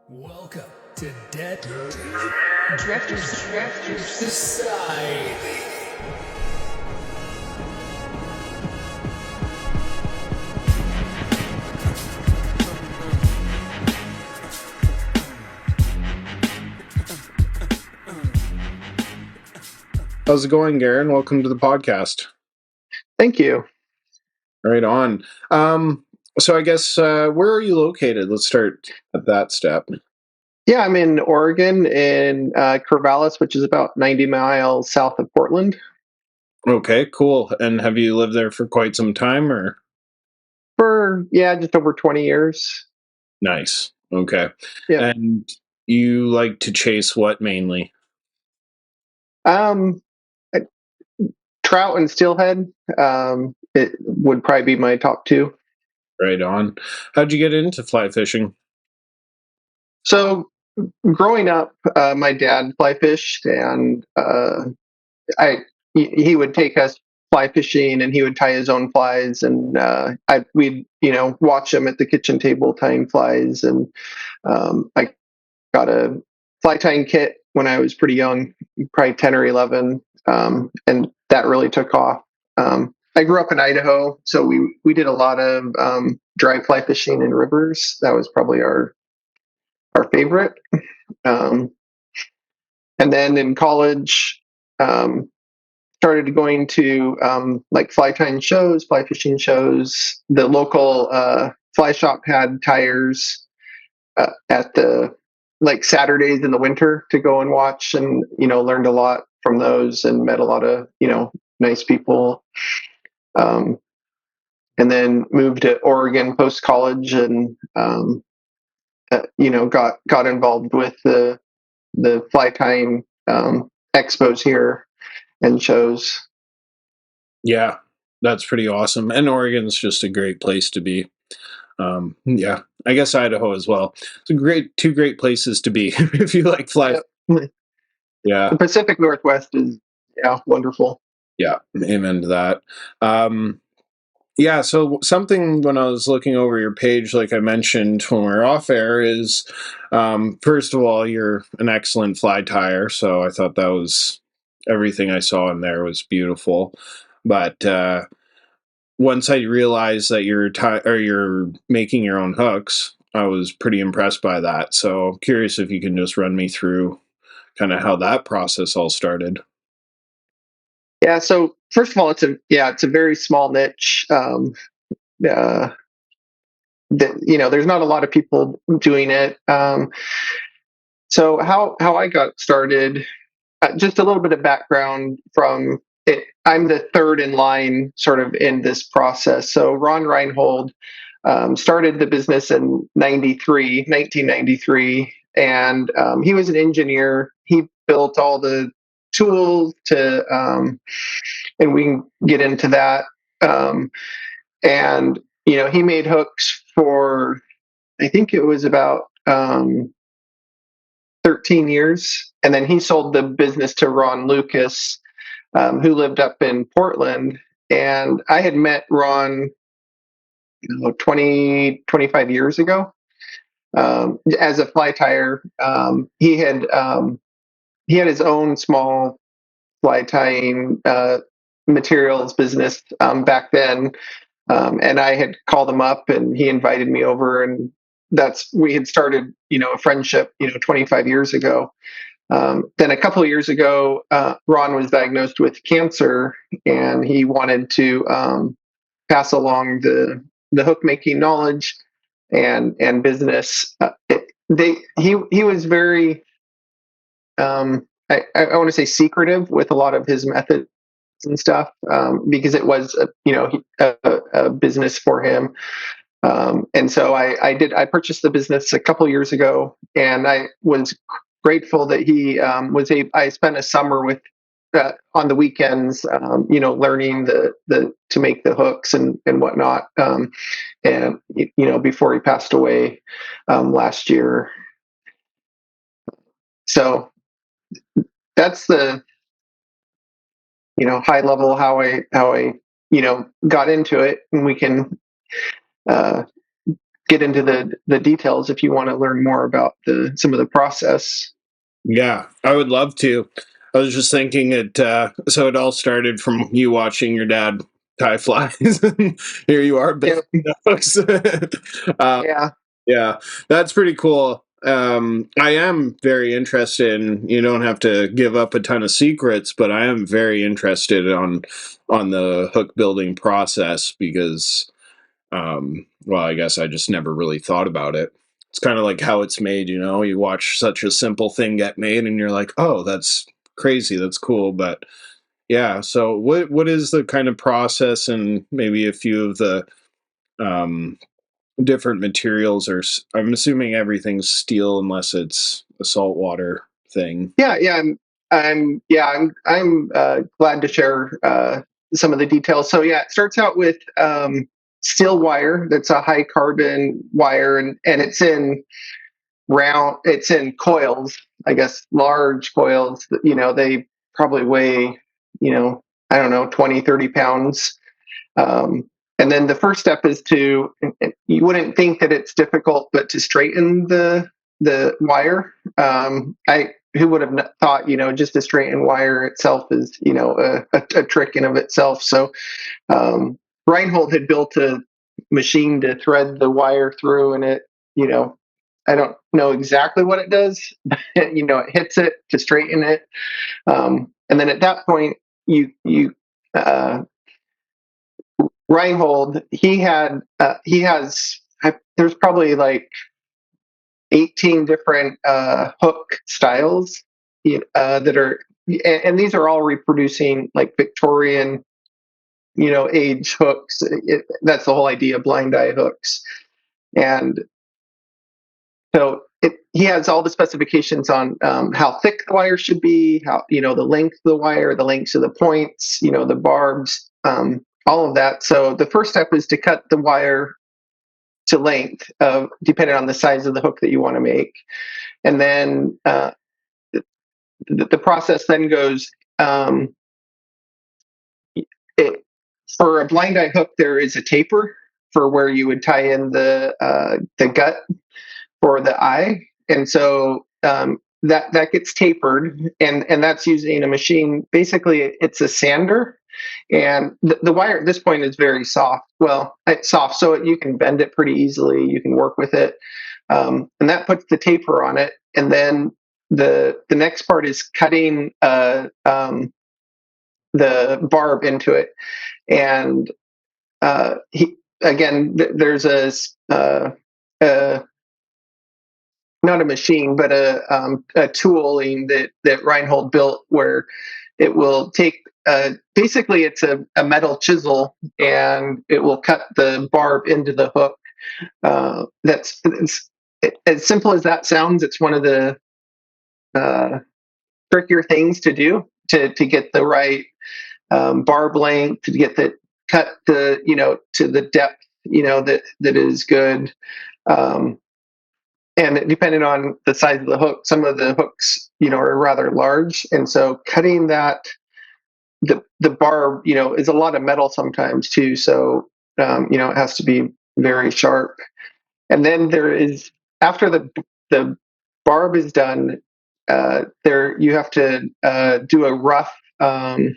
Welcome to Dead Drifters Society. How's it going, Garren? Welcome to the podcast. Thank you. Right on. So I guess, where are you located? Let's start at that step. Yeah, I'm in Oregon in Corvallis, which is about 90 miles south of Portland. Okay, cool. And have you lived there for quite some time, or? For, just over 20 years. Nice. Okay. Yeah. And you like to chase what mainly? Um, I- Trout and steelhead, it would probably be my top two. Right on. How'd you get into fly fishing? So growing up, my dad fly fished, and I he would take us fly fishing, and he would tie his own flies, and we'd watch him at the kitchen table tying flies, and I got a fly tying kit when I was pretty young, probably 10 or 11, and that really took off. I grew up in Idaho, so we did a lot of dry fly fishing in rivers. That was probably our favorite. Um, and then in college, started going to like fly tying shows, fly fishing shows. The local fly shop had tires at the like Saturdays in the winter to go and watch, and learned a lot from those and met a lot of nice people. Um, and then moved to Oregon post college, and got involved with the fly tying expos here and shows. Yeah, that's pretty awesome. And Oregon's just a great place to be. Yeah, I guess Idaho as well. It's two great places to be if you like fly. Yep. Yeah. The Pacific Northwest is wonderful. Yeah, amen to that. Yeah, so something when I was looking over your page, like I mentioned when we were off air, is first of all, you're an excellent fly tyer. So I thought that was everything I saw in there was beautiful. But once I realized that you're making your own hooks, I was pretty impressed by that. So curious if you can just run me through kind of how that process all started. Yeah. So first of all, it's a very small niche. Uh, there's not a lot of people doing it. So how I got started, just a little bit of background from it. I'm the third in line, sort of in this process. So Ron Reinhold started the business in 1993, and he was an engineer. He built all the tools and we can get into that. And he made hooks for, I think it was about 13 years, and then he sold the business to Ron Lucas, who lived up in Portland. And I had met Ron 25 years ago as a fly tyer. He had his own small fly tying materials business back then, and I had called him up, and he invited me over, and we had started a friendship 25 years ago. Then a couple of years ago, Ron was diagnosed with cancer, and he wanted to pass along the hook making knowledge and business. He was very I want to say secretive with a lot of his methods and stuff, because it was a business for him. And so I purchased the business a couple years ago, and I was grateful that he I spent a summer with on the weekends, learning the to make the hooks and whatnot, and before he passed away last year. So that's the high level how I got into it, and we can get into the details if you want to learn more about some of the process. Yeah, I would love to. I was just thinking so it all started from you watching your dad tie flies. And here you are Yeah, building hooks. uh, yeah, yeah, that's pretty cool. I am very interested in, you don't have to give up a ton of secrets, but I am very interested on the hook building process because well, I guess I just never really thought about it. It's kind of like how it's made, you watch such a simple thing get made and you're like, oh, that's crazy, that's cool. But yeah, so what is the kind of process, and maybe a few of the um different materials are I'm assuming everything's steel unless it's a saltwater thing. yeah. I'm glad to share some of the details. So yeah, it starts out with steel wire. That's a high carbon wire, and it's in coils, I guess, large coils. They probably weigh, I don't know, 20, 30 pounds. And then the first step is you wouldn't think that it's difficult, but to straighten the wire. Who would have thought, just to straighten wire itself is, a trick in of itself. So Reinhold had built a machine to thread the wire through, and I don't know exactly what it does. It hits it to straighten it, and then at that point, you Reinhold, he has there's probably like 18 different hook styles that are, and these are all reproducing like Victorian, age hooks. That's the whole idea of blind eye hooks. And so he has all the specifications on how thick the wire should be, how, the length of the wire, the lengths of the points, the barbs, all of that. So the first step is to cut the wire to length, depending on the size of the hook that you want to make. And then the process then goes, for a blind eye hook, there is a taper for where you would tie in the gut for the eye, and so that gets tapered, and that's using a machine. Basically, it's a sander, and the wire at this point is very soft. Well, it's soft, so you can bend it pretty easily. You can work with it, and that puts the taper on it. And then the next part is cutting the barb into it, and there's a not a machine, but a tooling that Reinhold built where it will take. Basically, it's a metal chisel, and it will cut the barb into the hook. It's as simple as that sounds. It's one of the trickier things to do to get the right barb length, to get the cut to the depth that is good. And depending on the size of the hook, some of the hooks, are rather large. And so cutting that, the barb, is a lot of metal sometimes too. So, it has to be very sharp. And then after the barb is done, you have to do a rough, to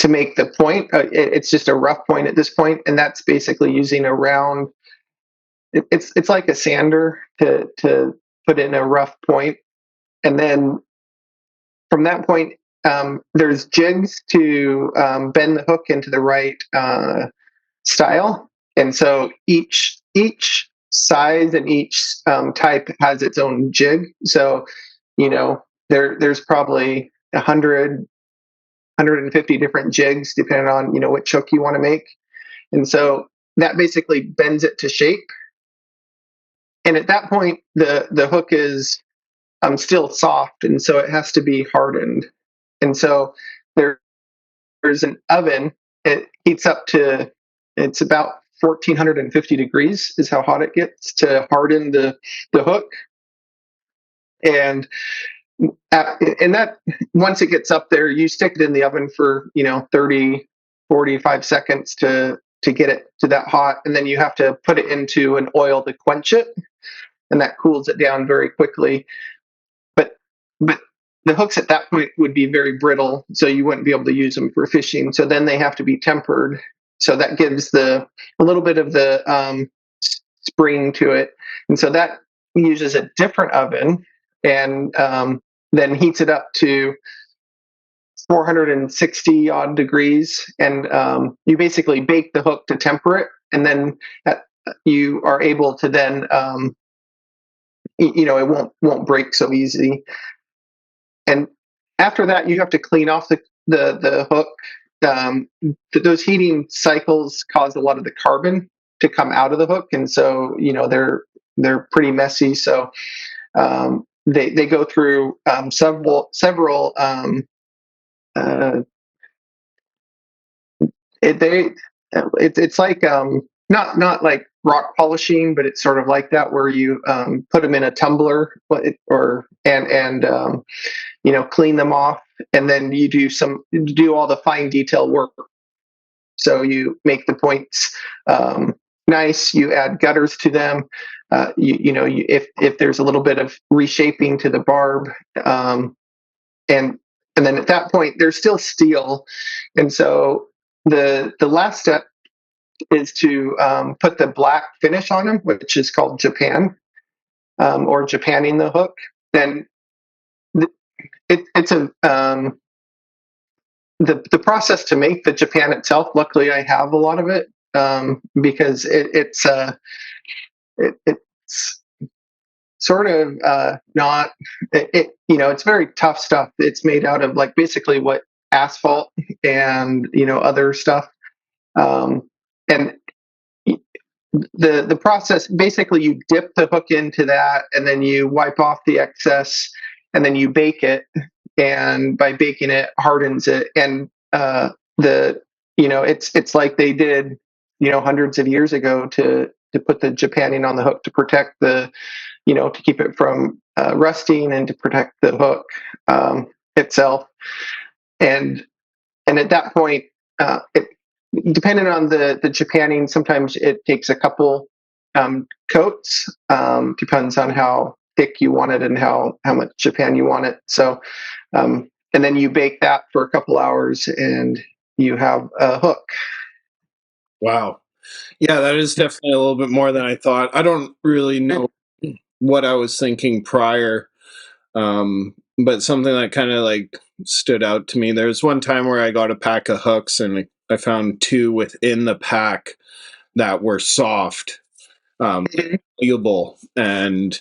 make the point. It's just a rough point at this point. And that's basically using a round, it's like a sander to put in a rough point, and then from that point, there's jigs to bend the hook into the right style, and so each size and each type has its own jig. So there's probably 150 different jigs depending on which hook you want to make, and so that basically bends it to shape. And at that point, the hook is still soft, and so it has to be hardened. And so there's an oven. It heats up to, it's about 1450 degrees is how hot it gets to harden the hook. And that, once it gets up there, you stick it in the oven for 30, 45 seconds to to get it to that hot, and then you have to put it into an oil to quench it, and that cools it down very quickly. But the hooks at that point would be very brittle, so you wouldn't be able to use them for fishing. So then they have to be tempered. So that gives a little bit of the spring to it, and so that uses a different oven, and then heats it up to 460 odd degrees, and you basically bake the hook to temper it, and then you are able to then it won't break so easy. And after that, you have to clean off the hook. Those heating cycles cause a lot of the carbon to come out of the hook, and so they're pretty messy. So they go through several. It's like not like rock polishing, but it's sort of like that, where you put them in a tumbler, and clean them off, and then you do all the fine detail work. So you make the points nice. You add gutters to them. If there's a little bit of reshaping to the barb, and then at that point there's still steel, and so the last step is to put the black finish on them, which is called Japan, or Japanning the hook. Then it's the process to make the Japan itself. Luckily, I have a lot of it, because it's sort of not it's very tough stuff. It's made out of like basically what asphalt and other stuff, and the process, basically you dip the hook into that, and then you wipe off the excess, and then you bake it, and by baking it hardens it, and it's like they did hundreds of years ago to put the Japanning on the hook to protect to keep it from rusting, and to protect the hook itself. And at that point, depending on the Japanning, sometimes it takes a couple coats. Depends on how thick you want it and how much Japan you want it. So, and then you bake that for a couple hours, and you have a hook. Wow. Yeah, that is definitely a little bit more than I thought. I don't really know what I was thinking prior, but something that kind of like stood out to me. There's one time where I got a pack of hooks, and I found two within the pack that were soft, malleable, and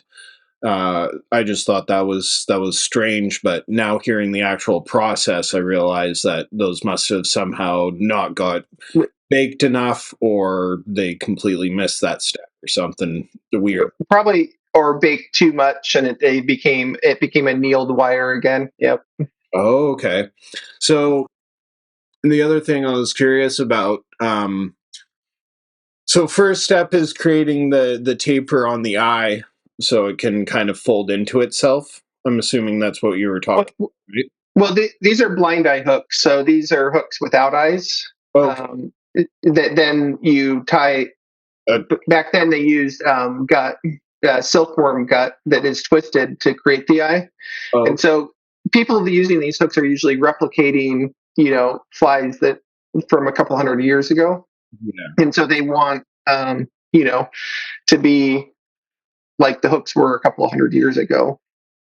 I just thought that was strange. But now hearing the actual process, I realized that those must have somehow not got baked enough, or they completely missed that step, or something weird. Probably, or baked too much, and it became a annealed wire again. Yep. Oh, okay. So the other thing I was curious about, so first step is creating the taper on the eye, so it can kind of fold into itself. I'm assuming that's what you were talking about, right? Well, these are blind eye hooks, so these are hooks without eyes. Okay. That then you tie. Back then they used silkworm gut that is twisted to create the eye, and so people using these hooks are usually replicating flies that from a couple hundred years ago. Yeah. And so they want to be like the hooks were a couple of hundred years ago.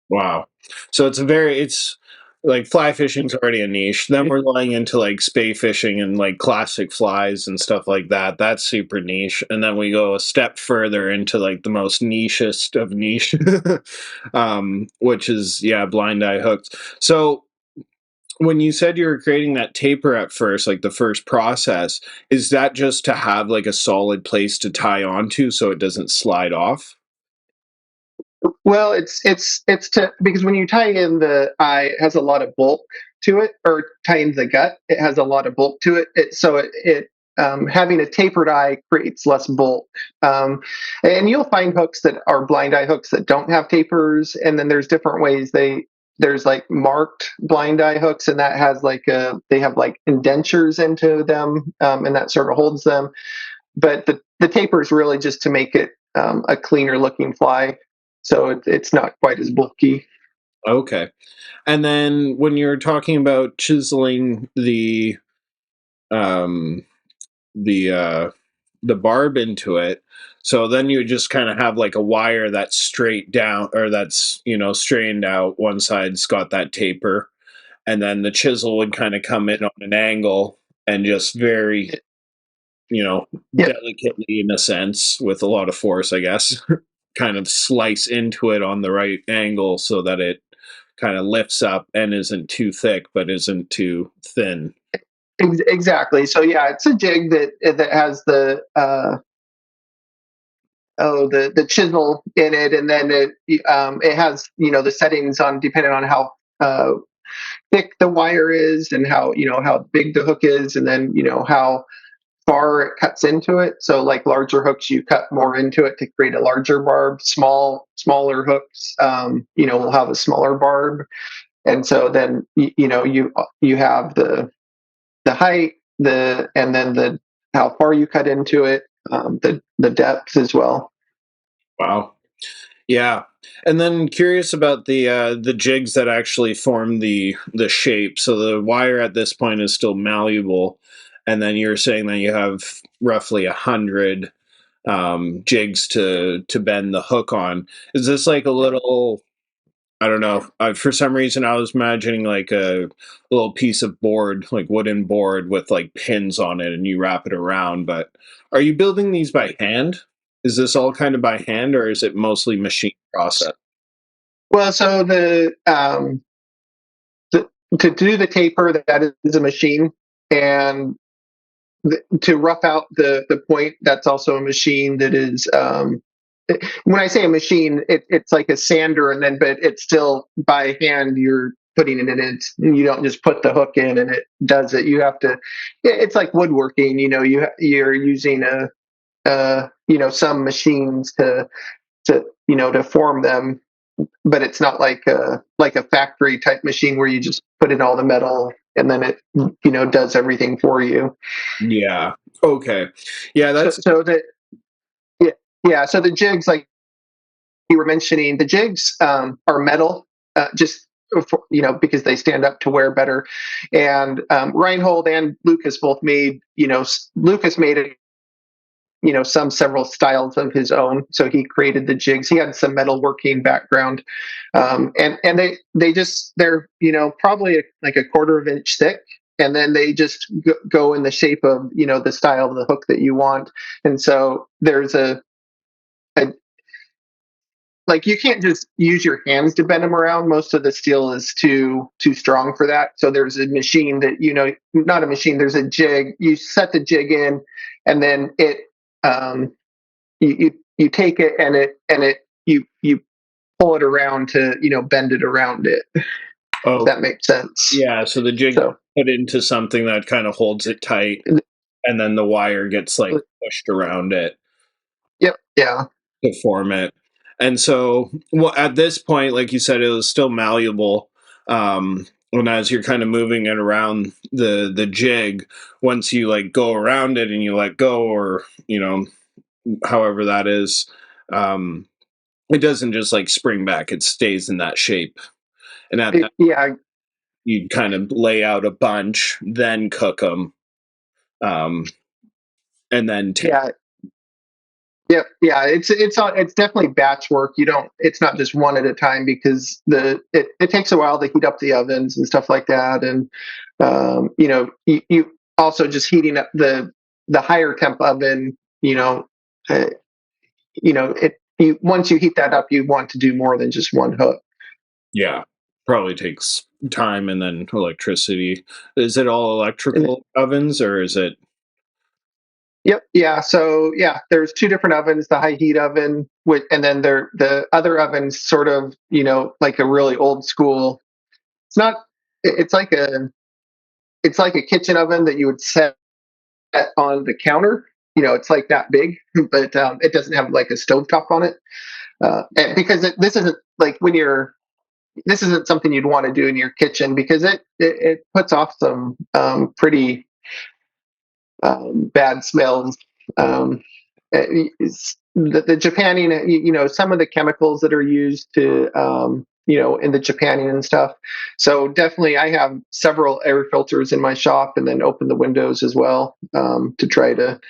Wow. So it's like fly fishing's already a niche. Then we're going into like spay fishing and like classic flies and stuff like that. That's super niche. And then we go a step further into like the most nichest of niche, which is blind eye hooks. So when you said you were creating that taper at first, like the first process, is that just to have like a solid place to tie onto so it doesn't slide off? Well, it's because when you tie in the eye, it has a lot of bulk to it, or tie in the gut, it has a lot of bulk to it. So having a tapered eye creates less bulk. And you'll find hooks that are blind eye hooks that don't have tapers, and then there's different ways they there's like marked blind eye hooks, and that has like they have like indentures into them, and that sort of holds them. But the taper is really just to make it a cleaner looking fly, so it's not quite as bulky. Okay. And then when you're talking about chiseling um the uh the barb into it, so then you just kind of have like a wire that's straight down, or that's, straightened out. One side's got that taper, and then the chisel would kind of come in on an angle and just very, Yep, delicately, in a sense, with a lot of force, I guess, kind of slice into it on the right angle so that it kind of lifts up and isn't too thick but isn't too thin. exactly. So yeah, it's a jig that has the chisel in it, and then it has the settings on depending on how thick the wire is, and how big the hook is, and then how far it cuts into it. So like larger hooks, you cut more into it to create a larger barb. Smaller hooks, will have a smaller barb. And so then you have the height, and then the how far you cut into it, the depth as well. Wow. Yeah. And then curious about the jigs that actually form the shape. So the wire at this point is still malleable, and then you're saying that you have roughly 100 jigs to bend the hook on. Is this like a little? I don't know. For some reason, I was imagining like a little piece of board, like wooden board with like pins on it, and you wrap it around. But are you building these by hand? Is this all kind of by hand, or is it mostly machine process? Well, so the to do the taper, that is a machine, and to rough out the point, that's also a machine. That is, when I say a machine, it's like a sander, and then but it's still by hand. You're putting it in it. You don't just put the hook in and it does it. You have to. It's like woodworking. You're using some machines to form them, but it's not like a factory type machine where you just put in all the metal and then it does everything for you. Yeah. Okay. Yeah, So that's so that yeah, yeah. So the jigs, like you were mentioning, the jigs are metal, just because they stand up to wear better. And Reinhold and Lucas both made Lucas made it several styles of his own. So he created the jigs. He had some metalworking background, and they're probably like a quarter of an inch thick, and then they just go in the shape of the style of the hook that you want. And so there's a like you can't just use your hands to bend them around. Most of the steel is too strong for that. So there's a machine that not a machine. There's a jig. You set the jig in, and then it um, you take it and it you pull it around to bend it around it. If oh that makes sense. yeah. So the jig So put into something that kind of holds it tight, and then the wire gets like pushed around it yep, yeah, to form it. And so, well, at this point, like you said, it was still malleable. And as you're kind of moving it around the jig, once you like go around it and you let go, or however that is, um, it doesn't just like spring back; it stays in that shape. And at that, yeah, you kind of lay out a bunch, then cook them, um, and then take. yeah. Yep, yeah, it's definitely batch work. You don't, it's not just one at a time, because it takes a while to heat up the ovens and stuff like that. And you also just heating up the higher temp oven. Uh, it you once you heat that up, you want to do more than just one hook. Yeah, probably takes time and then electricity. Is it all electrical ovens, or is it? Yep. Yeah. So yeah, there's two different ovens: the high heat oven, and then the other oven's sort of like a really old school. It's not. It's like a kitchen oven that you would set on the counter. It's like that big, but it doesn't have like a stovetop on it. And because this isn't like when you're this isn't something you'd want to do in your kitchen because it puts off some pretty bad smells. The Japanning, some of the chemicals that are used to, in the Japanning and stuff. So definitely, I have several air filters in my shop, and then open the windows as well to try to,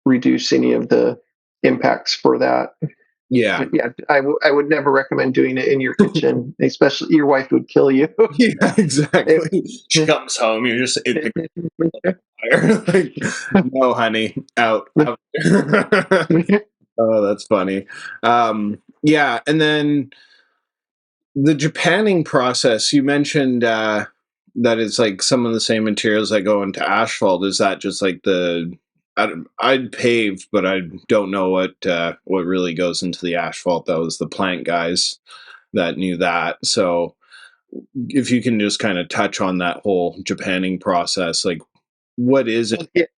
reduce any of the impacts for that. Yeah. But yeah, I would never recommend doing it in your kitchen, especially your wife would kill you. Yeah, If- exactly. She comes home, you're just in the fire. Like, no, honey, out. Out. Oh, that's funny. Yeah, and then the Japanning process, you mentioned that it's like some of the same materials that go into asphalt. Is that just like I'd pave, but I don't know what really goes into the asphalt. That was the plant guys that knew that. So if you can just kind of touch on that whole Japanning process, like what is it?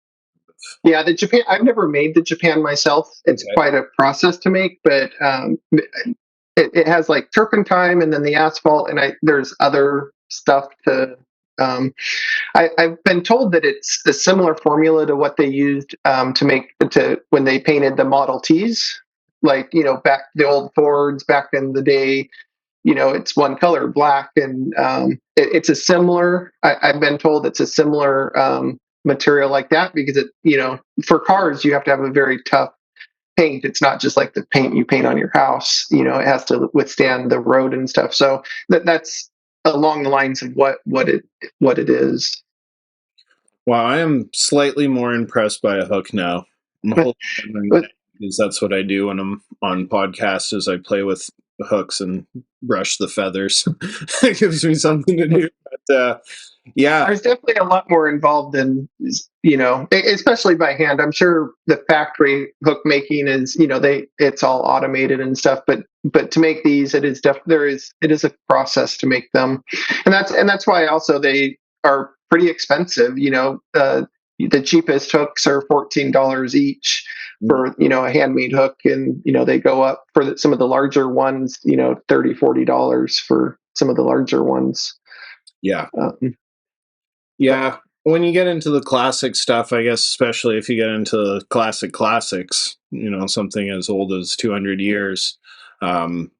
Yeah, the Japan. I've never made the Japan myself. It's Okay. quite a process to make, but it has like turpentine and then the asphalt, and there's other stuff to. I've been told that it's a similar formula to what they used to make to when they painted the Model Ts, like back the old Fords back in the day. It's one color, black, and it's a similar. I've been told it's a similar material like that because for cars you have to have a very tough paint. It's not just like the paint you paint on your house. It has to withstand the road and stuff. So that's along the lines of what it is. Wow, I am slightly more impressed by a hook now. I'm holding on right now But because that's what I do when I'm on podcasts is I play with hooks and brush the feathers. It gives me something to do. But yeah, there's definitely a lot more involved than especially by hand. I'm sure the factory hook making is it's all automated and stuff, but to make these, it is it is a process to make them, and that's why also they are pretty expensive. The cheapest hooks are $14 each for a handmade hook, and they go up for some of the larger ones, $30-$40 for some of the larger ones. yeah. Um, Yeah, when you get into the classic stuff, I guess, especially if you get into the classics, something as old as 200 years, um,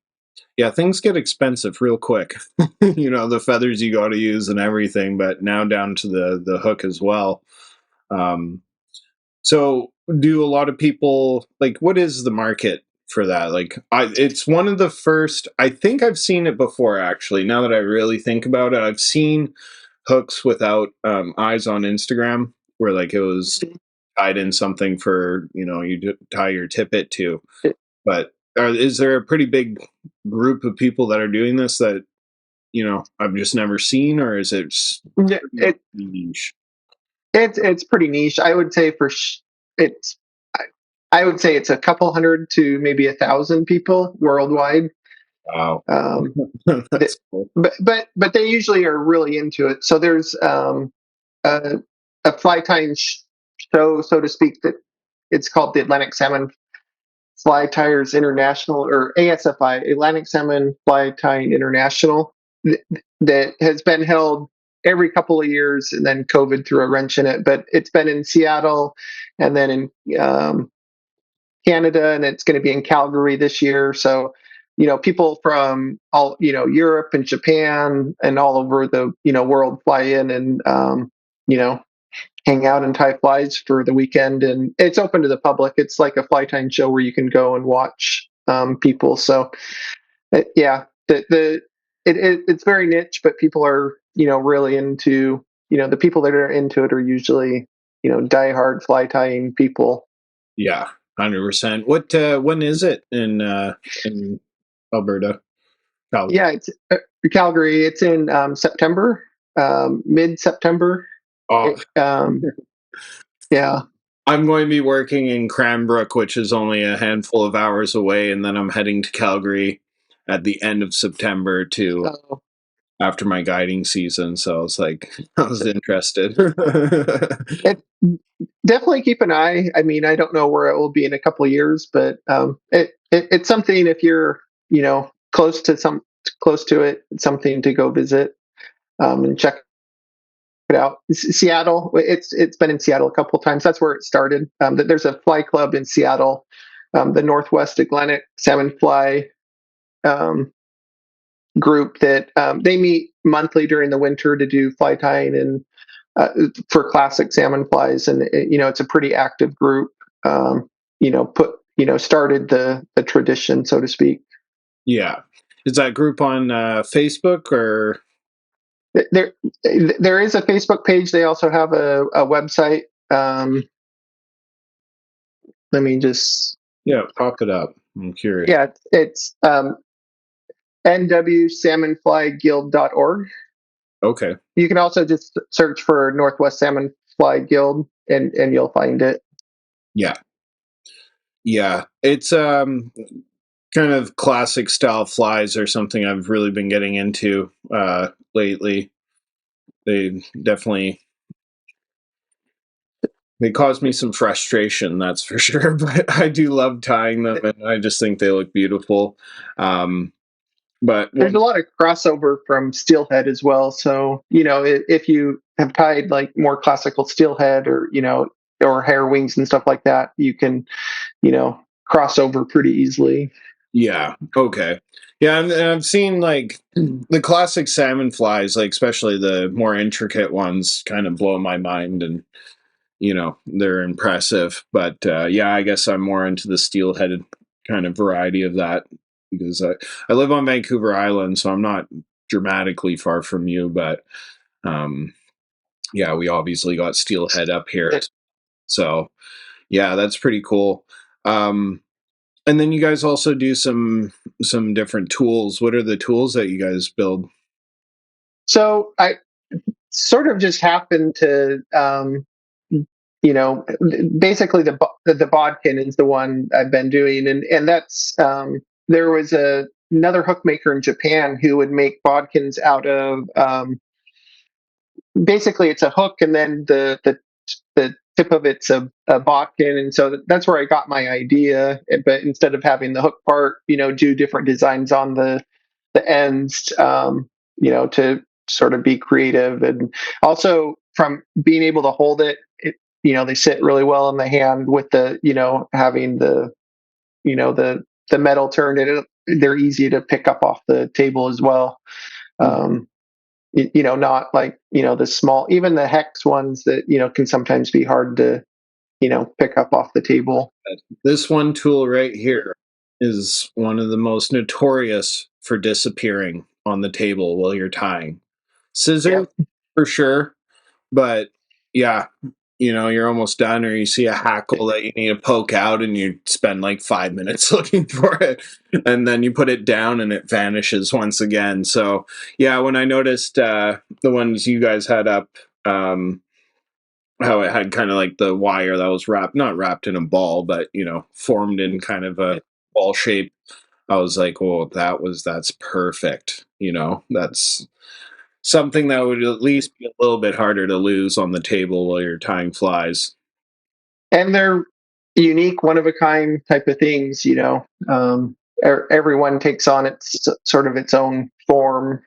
yeah, things get expensive real quick. The feathers you got to use and everything, but now down to the hook as well. Um, so, do a lot of people like what is the market for that? Like, it's one of the first. I think I've seen it before, actually. Now that I really think about it, I've seen hooks without eyes on Instagram, where like it was tied in something for you tie your tippet to. But is there a pretty big group of people that are doing this that I've just never seen, or is it Yeah, niche? it's pretty niche. I would say it's I would say it's a couple hundred to maybe 1,000 people worldwide. Wow, Um, that's cool. but they usually are really into it. So there's a, a fly tying show, so to speak, that it's called the Atlantic Salmon Fly Tyers International, or ASFI, Atlantic Salmon Fly Tying International, that has been held every couple of years, and then COVID threw a wrench in it. But it's been in Seattle, and then in Canada, and it's going to be in Calgary this year. So, people from all Europe and Japan and all over the world fly in and you know hang out and tie flies for the weekend, and it's open to the public. It's like a fly tying show where you can go and watch people. So yeah, it's very niche, but people are really into the people that are into it are usually diehard fly tying people. Yeah, 100%. What when is it in Alberta? Calgary? Yeah, it's Calgary. It's in September, mid September. Oh, Yeah. I'm going to be working in Cranbrook, which is only a handful of hours away, and then I'm heading to Calgary at the end of September to So after my guiding season. So I was like, I was interested. it, definitely keep an eye. I mean, I don't know where it will be in a couple of years, but it's something if you're close to it, something to go visit and check it out. Seattle, it's been in Seattle a couple of times. That's where it started. There's a fly club in Seattle, the Northwest Atlantic Salmon Fly group that they meet monthly during the winter to do fly tying and for classic salmon flies, and it's a pretty active group. Started the tradition, so to speak. Yeah. Is that group on Facebook or? There is a Facebook page. They also have a website. Let me just. Yeah, pop it up. I'm curious. Yeah, it's nwsalmonflyguild.org. Okay. You can also just search for Northwest Salmon Fly Guild, and you'll find it. Yeah. Yeah. It's kind of classic style flies or something I've really been getting into lately. They definitely cause me some frustration, that's for sure. But I do love tying them, and I just think they look beautiful. But there's a lot of crossover from steelhead as well. So if you have tied like more classical steelhead or hair wings and stuff like that, you can cross over pretty easily. Yeah. Okay. Yeah, and I've seen like the classic salmon flies, like especially the more intricate ones, kind of blow my mind, and they're impressive. But yeah, I guess I'm more into the steel-headed kind of variety of that because I live on Vancouver Island, so I'm not dramatically far from you, but yeah, we obviously got steelhead up here, so yeah, that's pretty cool. And then you guys also do some different tools. What are the tools that you guys build? So I sort of just happened to, basically the bodkin is the one I've been doing, and that's there was another hook maker in Japan who would make bodkins out of basically it's a hook and then the tip of it's a bodkin, and so that's where I got my idea. But instead of having the hook part, do different designs on the ends, to sort of be creative, and also from being able to hold they sit really well in the hand with the having the metal turned, and they're easy to pick up off the table as well. Not like the small, even the hex ones that can sometimes be hard to pick up off the table. This one tool right here is one of the most notorious for disappearing on the table while you're tying. Scissors, for sure, but yeah, you're almost done, or you see a hackle that you need to poke out, and you spend like 5 minutes looking for it, and then you put it down, and it vanishes once again. So yeah, when I noticed the ones you guys had up, how it had kind of like the wire that was not wrapped in a ball, but formed in kind of a ball shape, I was like, well, that's perfect. That's something that would at least be a little bit harder to lose on the table while you're tying flies. And they're unique, one of a kind type of things. Everyone takes on its sort of its own form.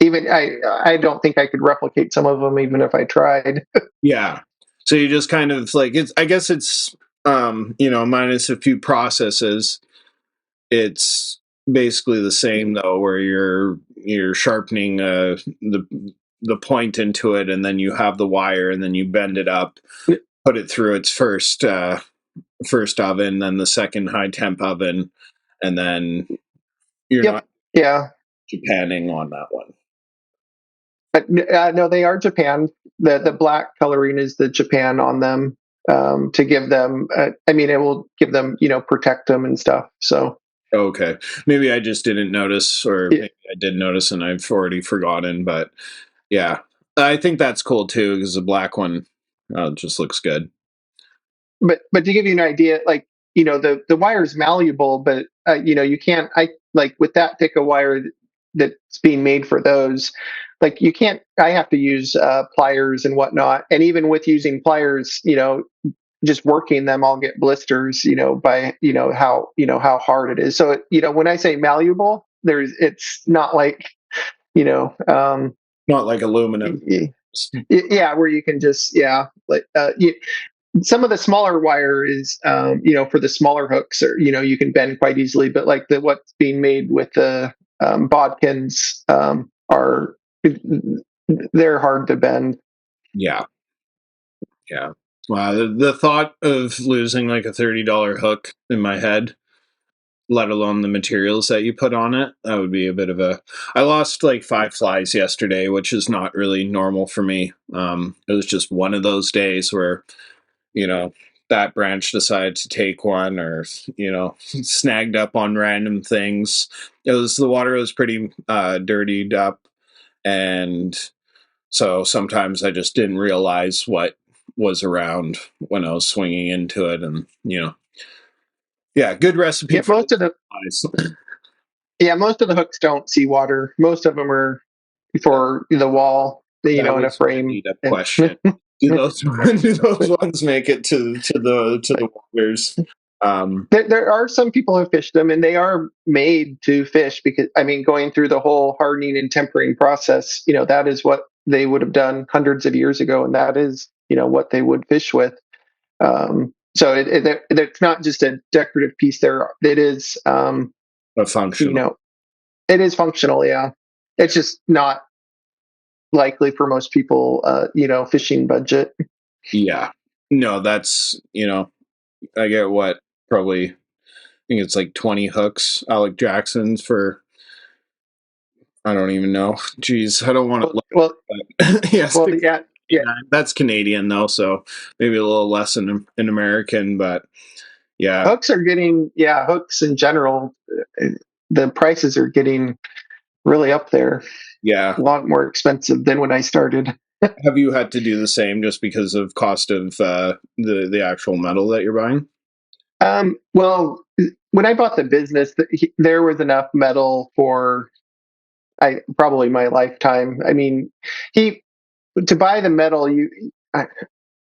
Even I don't think I could replicate some of them, even if I tried. Yeah. So you just kind of like I guess it's minus a few processes. It's basically the same though, where you're sharpening the point into it, and then you have the wire, and then you bend it up, put it through its first oven, then the second high temp oven, and then you're not Japanning on that one. But no, they are Japan. The black coloring is the Japan on them, to give them. It will give them, protect them and stuff. So okay, maybe I just didn't notice, or maybe I did notice and I've already forgotten. But yeah, I think that's cool too, because the black one just looks good. But to give you an idea, like the wire is malleable, but you can't. I like with that thick a wire that's being made for those. Like you can't. I have to use pliers and whatnot, and even with using pliers, just working them, I'll get blisters, by, how hard it is. So, when I say malleable, it's not like, you know, Not like aluminum. yeah, where you can just, like, some of the smaller wire is, for the smaller hooks, or, you can bend quite easily, but like what's being made with the bodkins, are, they're hard to bend. Yeah. Yeah. Wow. The thought of losing like a $30 hook in my head, let alone the materials that you put on it, that would be a bit of a. I lost like 5 flies yesterday, which is not really normal for me. It was just one of those days where, you know, that branch decided to take one, or, snagged up on random things. The water was pretty dirtied up, and so sometimes I just didn't realize what was around when I was swinging into it, and yeah, good recipe Yeah, for flies. most of the hooks don't see water. Most of them are for the wall, That in a was my frame. lead up question. Do those do those ones make it to the waters? There are some people who fish them, and they are made to fish, because, I mean, going through the whole hardening and tempering process, that is what they would have done hundreds of years ago, and that is, what they would fish with. So it's not just a decorative piece. It is, A functional. it is functional. Yeah, it's just not likely for most people, fishing budget. Yeah. No, that's I get what, probably, I think it's like 20 hooks. Alec Jackson's for, I don't even know. Jeez, I don't want to look. Well, Yes, well, yeah. that's Canadian though, so maybe a little less in American, but yeah, Hooks in general, the prices are getting really up there. yeah. A lot more expensive than when I started. Have you had to do the same just because of cost of the actual metal that you're buying? Well, when I bought the business, there was enough metal for probably my lifetime. I mean, he to buy the metal,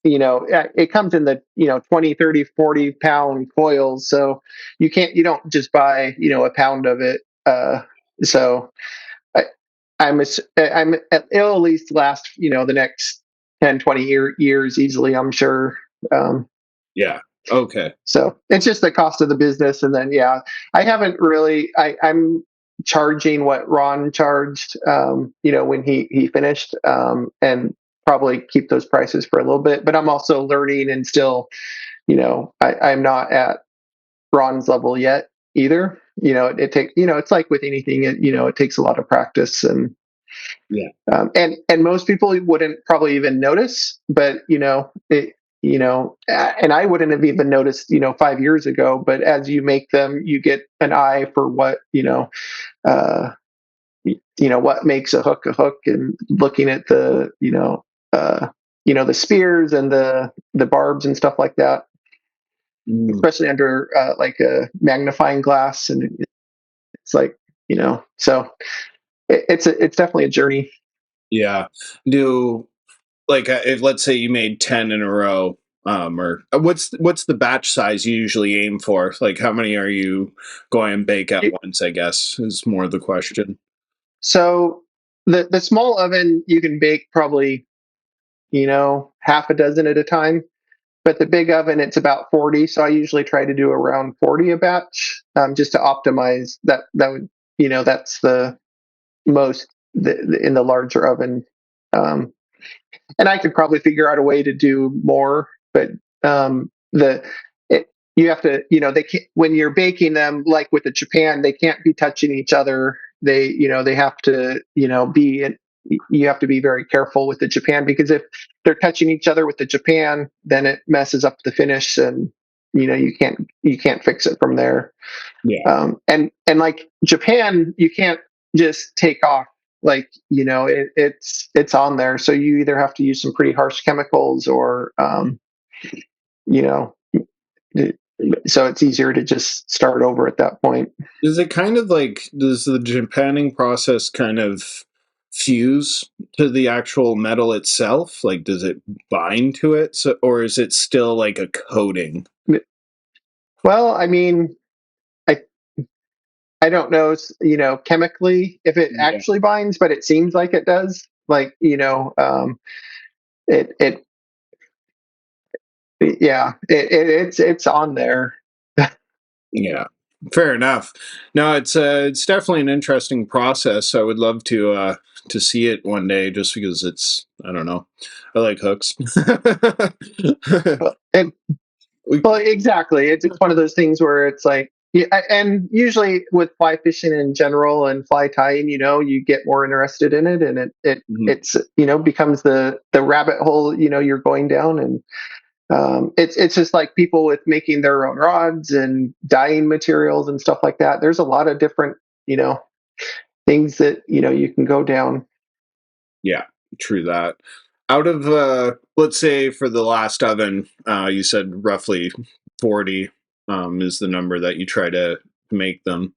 it comes in the 20, 30, 40 pound coils, so you don't just buy a pound of it. So I, it'll at least last the next 10, 20 years easily, I'm sure. Yeah. Okay. So it's just the cost of the business. And then, I haven't really, I'm charging what Ron charged, when he finished, and probably keep those prices for a little bit, but I'm also learning, and still, I'm not at Ron's level yet either. It's like with anything, it takes a lot of practice, and, Yeah. and most people wouldn't probably even notice, but and I wouldn't have even noticed 5 years ago. But as you make them, you get an eye for what uh, what makes a hook, and looking at the the spears and the barbs and stuff like that, especially under like a magnifying glass, and it's like so it's definitely a journey. Yeah. Do like if let's say you made 10 in a row, or what's the batch size you usually aim for? Like how many are you going and bake at once, I guess, is more the question. So the small oven, you can bake probably half a dozen at a time, but the big oven, it's about 40. So I usually try to do around 40 a batch, just to optimize that. That would that's the most in the larger oven. And I could probably figure out a way to do more, but the it, you have to, they can't, when you're baking them, like with the Japan, they can't be touching each other. They have to, you have to be very careful with the Japan, because if they're touching each other with the Japan, then it messes up the finish, and you can't fix it from there. Yeah. And like Japan, you can't just take off, like it's on there, so you either have to use some pretty harsh chemicals, or you know so it's easier to just start over at that point. Is it kind of like, does the japanning process kind of fuse to the actual metal itself? Like, does it bind to it? So, or is it still like a coating? Well, I mean, I I don't know, chemically if it Yeah. actually binds, but it seems like it does. Like, it yeah, it's on there. Yeah. Fair enough. No, it's definitely an interesting process. I would love to see it one day, just because it's, I don't know. I like hooks. And We, well, exactly. It's one of those things where it's like, yeah, and usually with fly fishing in general and fly tying, you get more interested in it, and Mhm. it's becomes the rabbit hole you're going down, and it's just like people with making their own rods and dyeing materials and stuff like that. There's a lot of different things that you can go down. Yeah, true that. Out of let's say for the last oven, you said roughly 40 is the number that you try to make them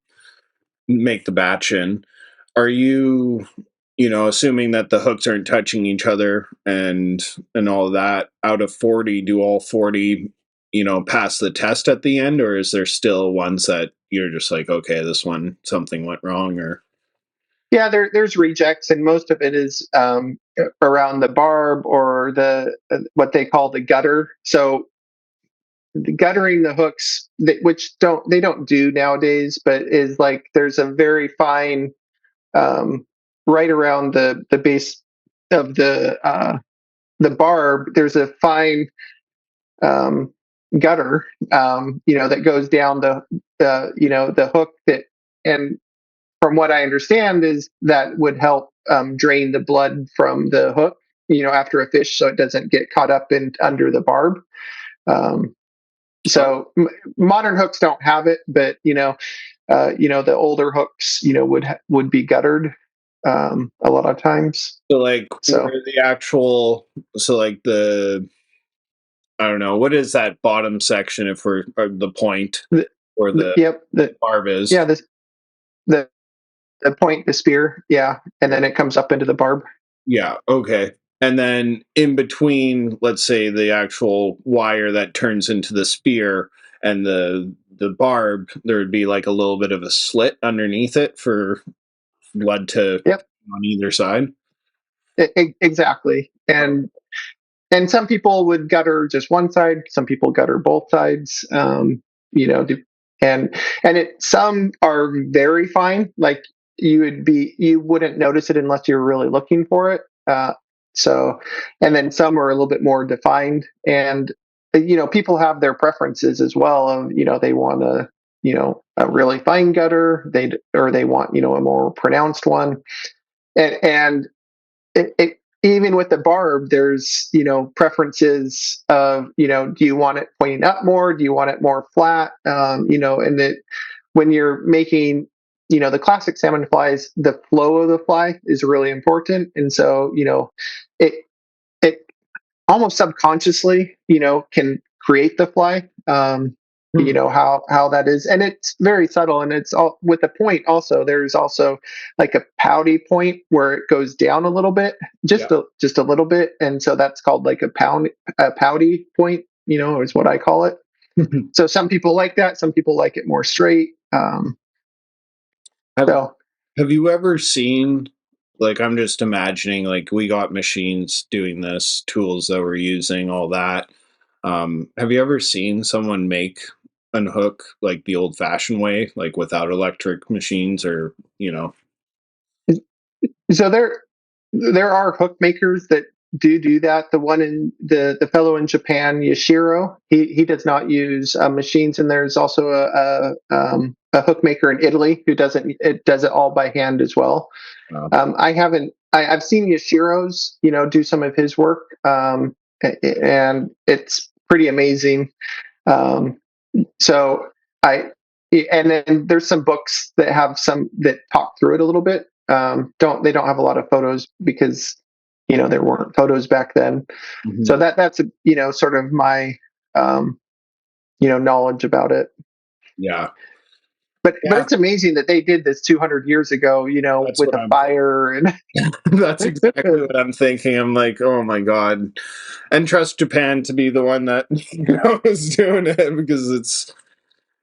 make the batch in. Are you, assuming that the hooks aren't touching each other and all that, out of 40, do all 40, pass the test at the end, or is there still ones that you're just like, okay, this one something went wrong, or Yeah, there's rejects, and most of it is around the barb or the what they call the gutter. So guttering the hooks, which don't do nowadays, but is like there's a very fine right around the base of the barb. There's a fine um, gutter, that goes down the hook that, and from what I understand, is that would help drain the blood from the hook, after a fish, so it doesn't get caught up in under the barb. Um, so modern hooks don't have it, but the older hooks, would be guttered a lot of times. so like So where the actual, so like the, I don't know, what is that bottom section, if we're, or the point the, or the yep, barb is? yeah, the the point, the spear, yeah, and then it comes up into the barb. Yeah, okay. And then in between, let's say the actual wire that turns into the spear and the barb, there would be like a little bit of a slit underneath it for blood to Yep, on either side. exactly. And some people would gutter just one side. Some people gutter both sides. You know, and some are very fine. Like you wouldn't notice it unless you're really looking for it. So, and then some are a little bit more defined. And people have their preferences as well. Of they want a really fine gutter. They want a more pronounced one. And even with the barb, there's preferences of do you want it pointing up more, do you want it more flat, and that when you're making the classic salmon flies, the flow of the fly is really important, and so it it almost subconsciously can create the fly. Hmm. How that is, and it's very subtle, and it's all with the point. Also, there's also like a pouty point where it goes down a little bit, Yeah. just a little bit, and so that's called like a pouty point, is what I call it. So some people like that, some people like it more straight. Have So have you ever seen, like, I'm just imagining, like, we got machines doing this, tools that we're using, all that. Have you ever seen someone make an hook like the old fashioned way, like without electric machines, or, so there are hook makers that do that. The one in the fellow in Japan, Yashiro, he does not use machines, and there's also a hook maker in Italy who does it all by hand as well. uh, I haven't. I've seen Yashiro's, do some of his work, and it's pretty amazing. Um, so I, and then there's some books that have some that talk through it a little bit. Don't have a lot of photos because there weren't photos back then. mhm. So that's sort of my knowledge about it. Yeah. but Yeah, it's amazing that they did this 200 years ago, that's with what a I'm thinking. fire and That's exactly what I'm thinking. I'm like, oh my god, and trust Japan to be the one that is doing it, because it's,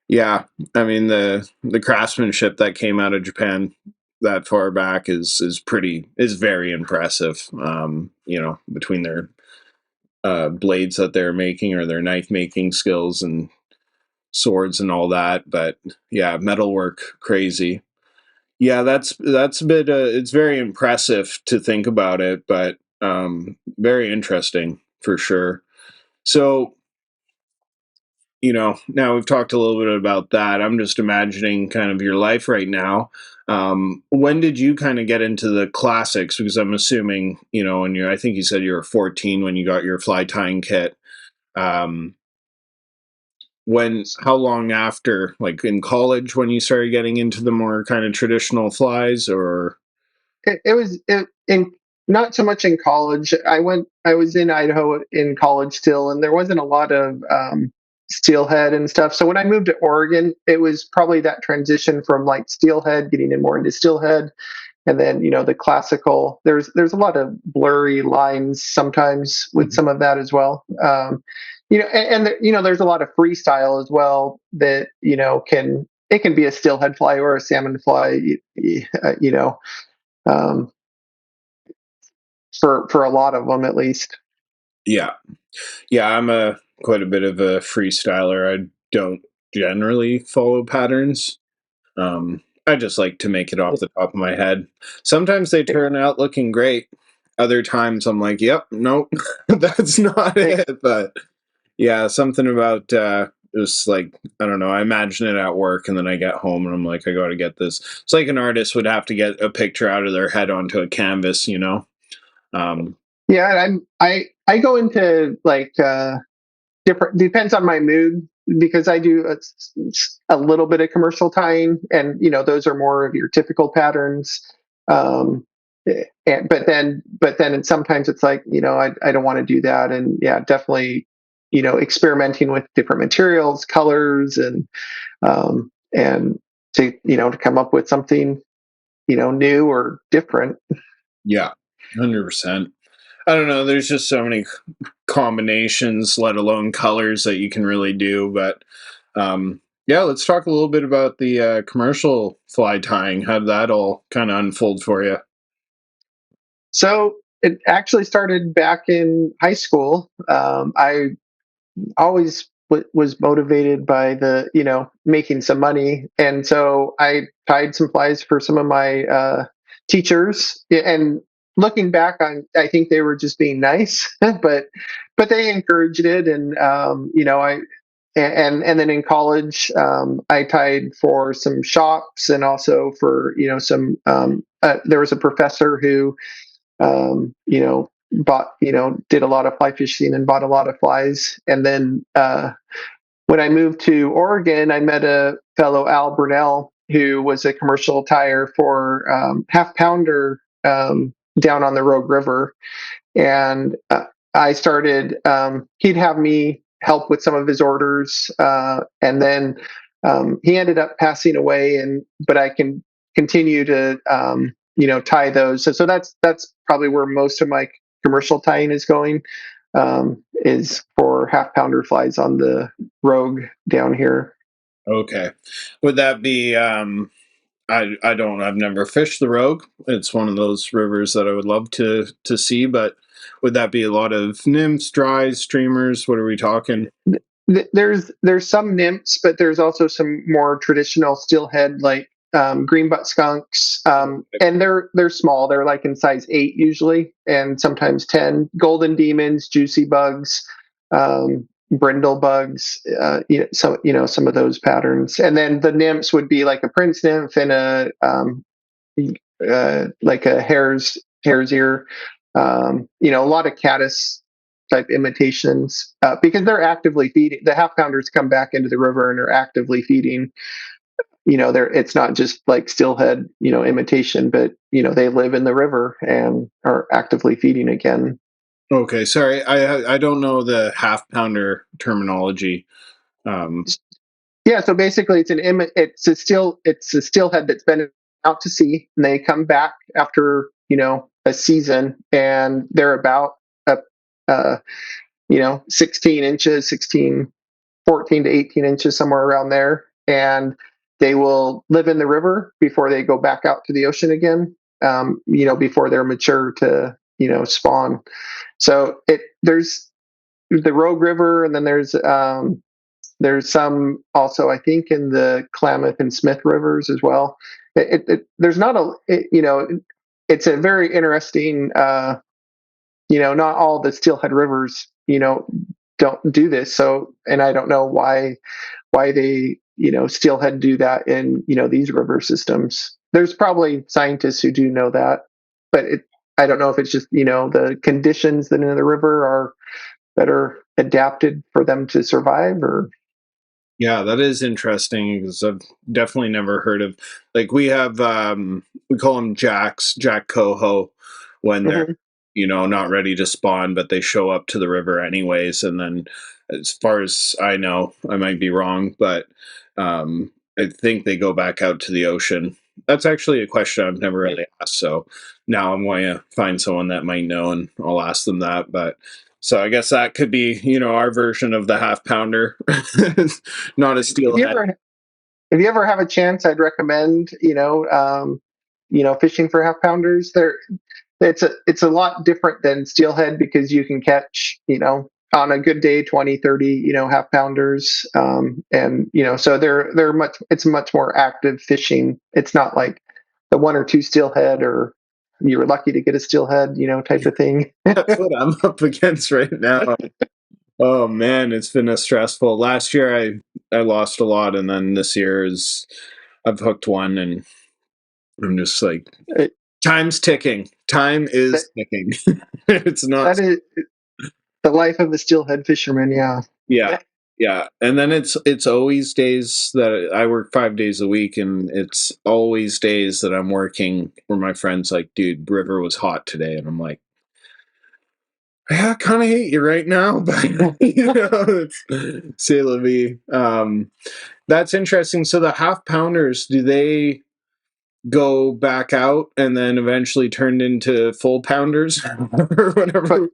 yeah. I mean, the craftsmanship that came out of Japan that far back is very impressive. Between their blades that they're making, or their knife making skills and swords and all that. But yeah, metalwork, crazy. Yeah, that's a bit. It's very impressive to think about it, but very interesting for sure. So, now we've talked a little bit about that. I'm just imagining kind of your life right now. When did you kind of get into the classics? Because I'm assuming, when I think you said you were 14 when you got your fly tying kit. Um, how long after, like in college, when you started getting into the more kind of traditional flies, or? it was in not so much in college. I was in Idaho in college still, and there wasn't a lot of steelhead and stuff. So when I moved to Oregon, it was probably that transition from like steelhead getting in more into steelhead, and then the classical. There's a lot of blurry lines sometimes with some of that as well. There's a lot of freestyle as well that can it can be a steelhead fly or a salmon fly. Um, for a lot of them at least. Yeah. Yeah, I'm a quite a bit of a freestyler. I don't generally follow patterns. I just like to make it off the top of my head. Sometimes they turn out looking great. Other times I'm like, yep, nope, that's not it. But yeah, something about just like, I don't know, I imagine it at work, and then I get home and I'm like, I gotta get this. It's like an artist would have to get a picture out of their head onto a canvas. Um, Yeah, I go into like different, depends on my mood, because I do a little bit of commercial tying, and those are more of your typical patterns. Um, but then sometimes it's like I don't want to do that, and yeah, definitely experimenting with different materials, colors, and to come up with something new or different. yeah, 100%. I don't know. There's just so many combinations, let alone colors, that you can really do. But yeah, let's talk a little bit about the commercial fly tying. How did that all kind of unfold for you? So it actually started back in high school. I always was motivated by the making some money, and so I tied some flies for some of my teachers. And looking back on, I think they were just being nice, but they encouraged it, and and then in college, I tied for some shops, and also for some. There was a professor who bought, did a lot of fly fishing and bought a lot of flies. And then when I moved to Oregon, I met a fellow, Al Brunel, who was a commercial tyer for half pounder down on the Rogue River. And I started, he'd have me help with some of his orders. And then he ended up passing away, but I can continue to, tie those. So that's probably where most of my commercial tying is going, is for half pounder flies on the Rogue down here. Okay. Would that be I've never fished the Rogue. It's one of those rivers that I would love to see, but would that be a lot of nymphs, dries, streamers? What are we talking? There's some nymphs, but there's also some more traditional steelhead, like green butt skunks, and they're small. They're like in size 8 usually, and sometimes 10. Golden demons, juicy bugs, brindle bugs. Some of those patterns, and then the nymphs would be like a prince nymph and a like a hare's ear. A lot of caddis type imitations, because they're actively feeding. The half pounders come back into the river and are actively feeding. They're it's not just like steelhead, imitation, but they live in the river and are actively feeding again. Okay, sorry, I don't know the half pounder terminology. Um, Yeah, so basically, it's a steelhead that's been out to sea, and they come back after a season, and they're about a, 16 inches, 14 to 18 inches, somewhere around there, and they will live in the river before they go back out to the ocean again. Before they're mature to spawn. So there's the Rogue River, and then there's some also, I think, in the Klamath and Smith rivers as well. There's not it's a very interesting. Not all the steelhead rivers, don't do this. So, and I don't know why they steelhead do that in these river systems. There's probably scientists who do know that, but I don't know if it's just the conditions that in the river are better adapted for them to survive, or Yeah, that is interesting because I've definitely never heard of, like, we have we call them Jack Coho, when they're Mhm. not ready to spawn, but they show up to the river anyways. And then, as far as I know, I might be wrong, but I think they go back out to the ocean. That's actually a question I've never really asked. So now I'm going to find someone that might know, and I'll ask them that. But so I guess that could be, our version of the half pounder, not a if you steelhead. ever if you ever have a chance, I'd recommend fishing for half pounders. It's a lot different than steelhead because you can catch on a good day 20, 30 half pounders, and so they're much it's much more active fishing. It's not like the one or two steelhead, or you were lucky to get a steelhead type of thing. That's what I'm up against right now. Oh man, it's been a stressful. Last year I lost a lot, and then this year is I've hooked one, and I'm just like, It- time's ticking. Time that is ticking. It's not. that is the life of a steelhead fisherman. Yeah. Yeah. Yeah. And then it's always days that I work 5 days a week, and it's always days that I'm working where my friend's like, dude, river was hot today. And I'm like, yeah, I kind of hate you right now, but it's c'est la vie. That's interesting. So the half pounders, do they go back out and then eventually turn into full pounders or But whatever?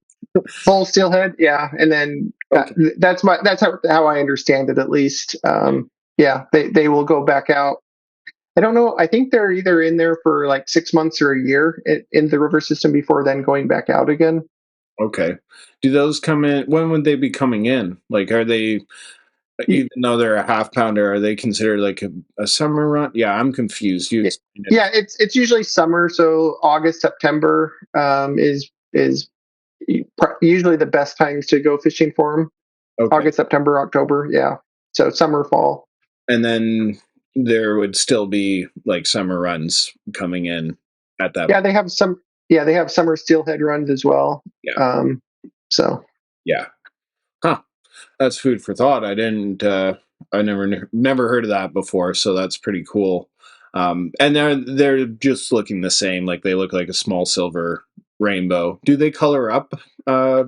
full steelhead, yeah, and then Okay. that's how I understand it, at least. Yeah, they will go back out. I don't know. I think they're either in there for like 6 months or a year in the river system before then going back out again. Okay. Do those come in? When would they be coming in? Like, are they, Y- even though they're a half pounder, are they considered like a summer run? Yeah, I'm confused. You y- explain it. Yeah, it's usually summer, so August, September is usually the best times to go fishing for them. Okay. August, September, October, yeah. So summer, fall. And then there would still be like summer runs coming in at that. Yeah, they have some. Yeah, they have summer steelhead runs as well. Yeah. Um, so Yeah. Huh. That's food for thought. I never heard of that before, so that's pretty cool. And they're just looking the same, like they look like a small silver rainbow. Do they color up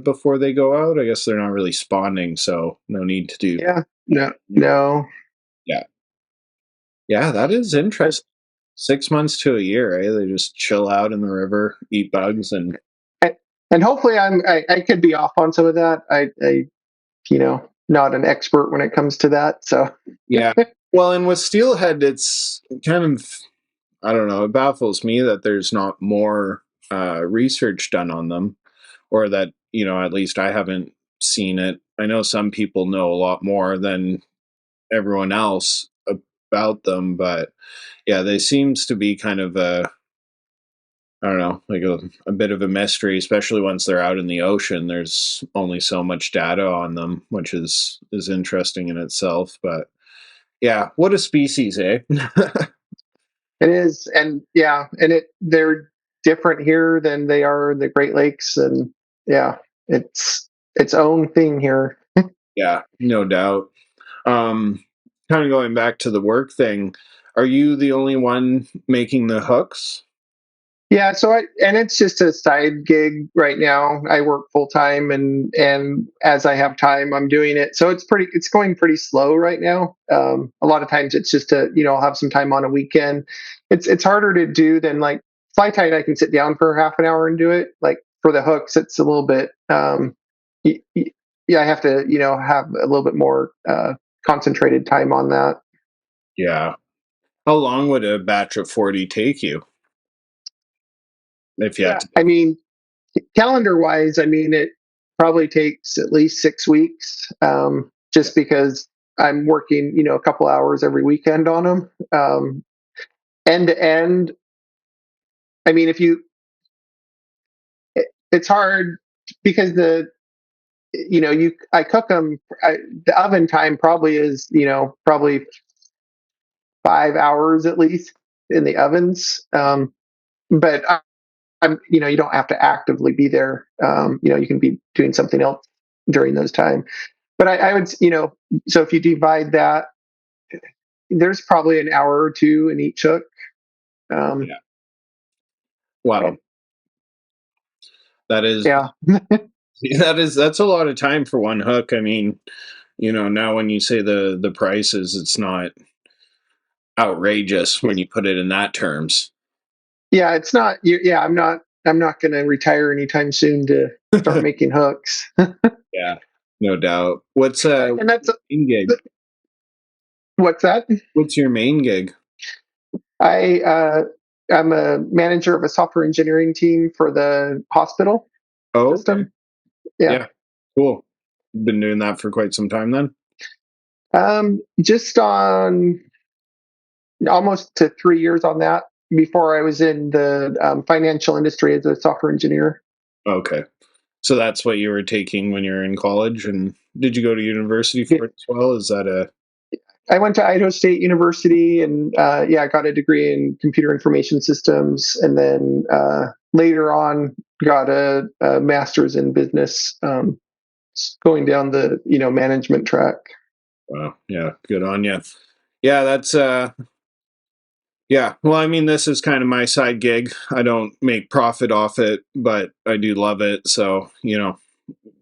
before they go out? I guess they're not really spawning, so no need to do. yeah, no. Yeah. Yeah, that is interesting. 6 months to a year, eh? They just chill out in the river, eat bugs, and And, and hopefully I could be off on some of that. I not an expert when it comes to that. So yeah. Well, and with steelhead, it's kind of, I don't know, it baffles me that there's not more research done on them, or that, at least I haven't seen it. I know some people know a lot more than everyone else about them, but yeah, they seems to be kind of I don't know, like a bit of a mystery, especially once they're out in the ocean. There's only so much data on them, which is interesting in itself. But yeah, what a species, eh? it is, and yeah, and they're different here than they are in the Great Lakes, and yeah, it's its own thing here. Yeah, no doubt. Um, Kind of going back to the work thing, are you the only one making the hooks? Yeah, and it's just a side gig right now. I work full time, and as I have time, I'm doing it. So it's going pretty slow right now. A lot of times it's just I'll have some time on a weekend. It's harder to do than like fly tight. I can sit down for half an hour and do it. Like for the hooks, it's a little bit. Yeah, I have to have a little bit more concentrated time on that. Yeah. How long would a batch of 40 take you if you had Yeah, to? I mean, calendar wise, I mean, it probably takes at least 6 weeks, just because I'm working, a couple hours every weekend on them. End to end, I mean, it's hard because I cook them. The oven time probably is, probably 5 hours at least in the ovens. But you don't have to actively be there. You can be doing something else during those times. But I would, so if you divide that, there's probably an hour or two in each hook. Yeah. Wow. That is, Yeah. that's a lot of time for one hook. I mean, now when you say the prices, it's not outrageous when you put it in that terms. Yeah. It's not, yeah, I'm not going to retire anytime soon to start making hooks. Yeah, no doubt. What's And that's, main gig? what's that? What's your main gig? I, I'm a manager of a software engineering team for the hospital Oh, okay. system. Yeah. Yeah, cool. Been doing that for quite some time then? Just on almost to 3 years on that. Before I was in the financial industry as a software engineer. Okay. So that's what you were taking when you were in college, and did you go to university for it as well? Is that a I went to Idaho State University and I got a degree in computer information systems, and then later on got a master's in business, going down the management track. wow? Yeah, good on you. Yeah, that's yeah. Well, I mean, this is kind of my side gig. I don't make profit off it, but I do love it. So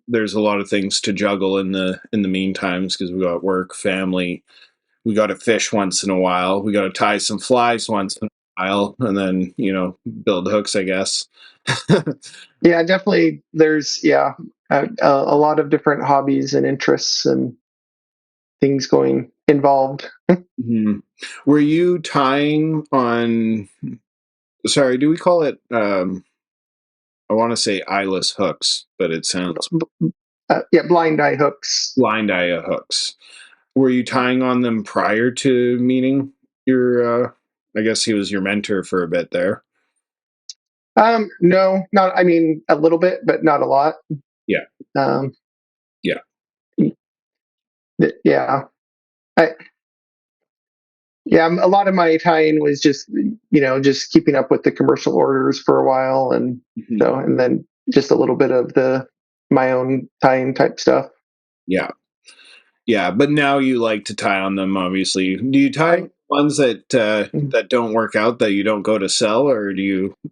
there's a lot of things to juggle in the meantime because we got work, family. We got to fish once in a while. We got to tie some flies once in a while, and then build hooks, I guess. Yeah, definitely. There's a lot of different hobbies and interests and things going involved. Mhm. Were you tying on? Sorry, do we call it? I want to say eyeless hooks, but it sounds Yeah, blind eye hooks. blind eye hooks. Were you tying on them prior to meeting your? I guess he was your mentor for a bit there. No, not. I mean, a little bit, but not a lot. Yeah. Um, Yeah. yeah, I, yeah. A lot of my tying was just keeping up with the commercial orders for a while, and Mhm. and then just a little bit of my own tying type stuff. Yeah. Yeah, but now you like to tie on them, obviously. Do you tie ones that don't work out that you don't go to sell, or do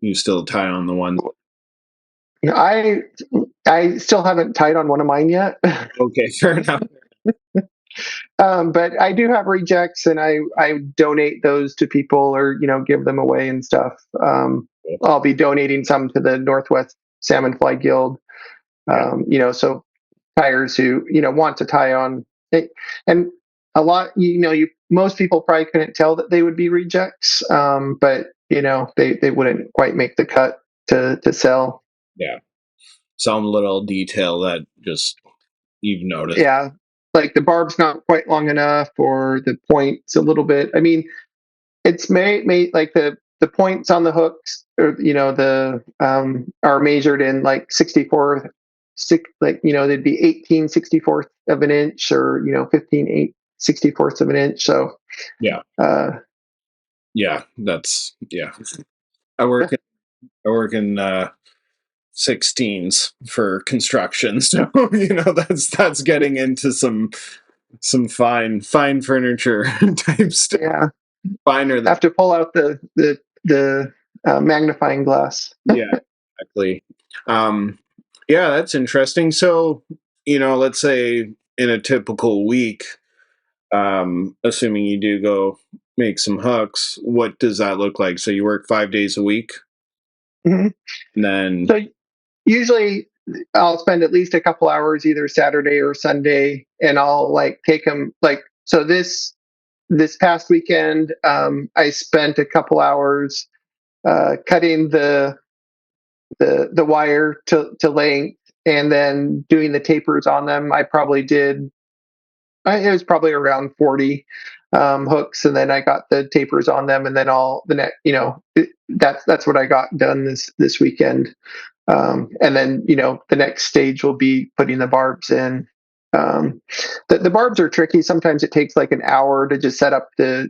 you still tie on the ones? I I still haven't tied on one of mine yet. Okay, fair enough. But I do have rejects, and I donate those to people, or give them away and stuff. I'll be donating some to the Northwest Salmon Fly Guild. Yeah. So tires who want to tie on it, and a lot, most people probably couldn't tell that they would be rejects, but they wouldn't quite make the cut to sell. Yeah. Some little detail that just you've noticed. Yeah, like the barb's not quite long enough, or the point's a little bit. I mean, it's made like the points on the hooks, or the are measured in like 64, like they'd be 18/64 of an inch, or 15/64 of an inch. So Yeah. uh Yeah, that's yeah. I work in I work in 16s for construction, so that's getting into some fine furniture type stuff. yeah, Finer than have to pull out the magnifying glass. Yeah, exactly. Yeah, that's interesting. So, let's say in a typical week, assuming you do go make some hooks, what does that look like? So you work 5 days a week, Mhm. and then So usually I'll spend at least a couple hours either Saturday or Sunday, and I'll like take them like so. This past weekend, I spent a couple hours cutting the wire to length, and then doing the tapers on them. I probably did. It was probably around 40 hooks, and then I got the tapers on them, and then all the next, that's what I got done this weekend. And then the next stage will be putting the barbs in. The barbs are tricky. Sometimes it takes like an hour to just set up the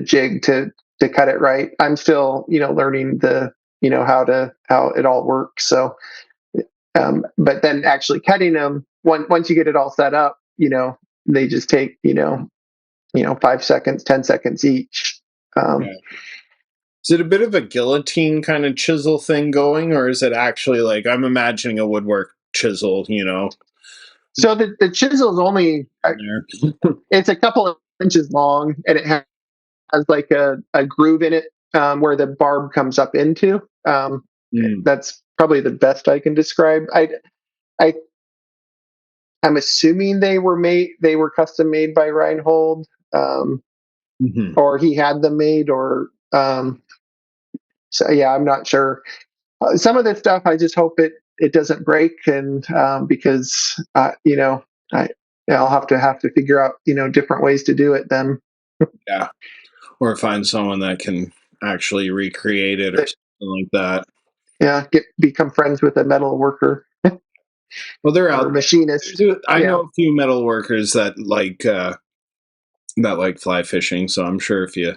jig to cut it right. I'm still learning the how it all works. So, but then actually cutting them once you get it all set up, they just take 5 seconds, 10 seconds each. Um, yeah. Is it a bit of a guillotine kind of chisel thing going, or is it actually like I'm imagining a woodwork chisel? so the chisel is only There. it's a couple of inches long, and it has like a groove in it where the barb comes up into. Mm, That's probably the best I can describe. I I'm assuming they were custom made by Reinhold, mhm. or he had them made, or so yeah, I'm not sure. Some of this stuff I just hope it doesn't break, and because I I'll have to figure out different ways to do it then. Yeah, or find someone that can actually recreate it or That, something like that. yeah, become friends with a metal worker Well, they're or out a machinist. I Yeah. know a few metal workers that like fly fishing, so I'm sure if you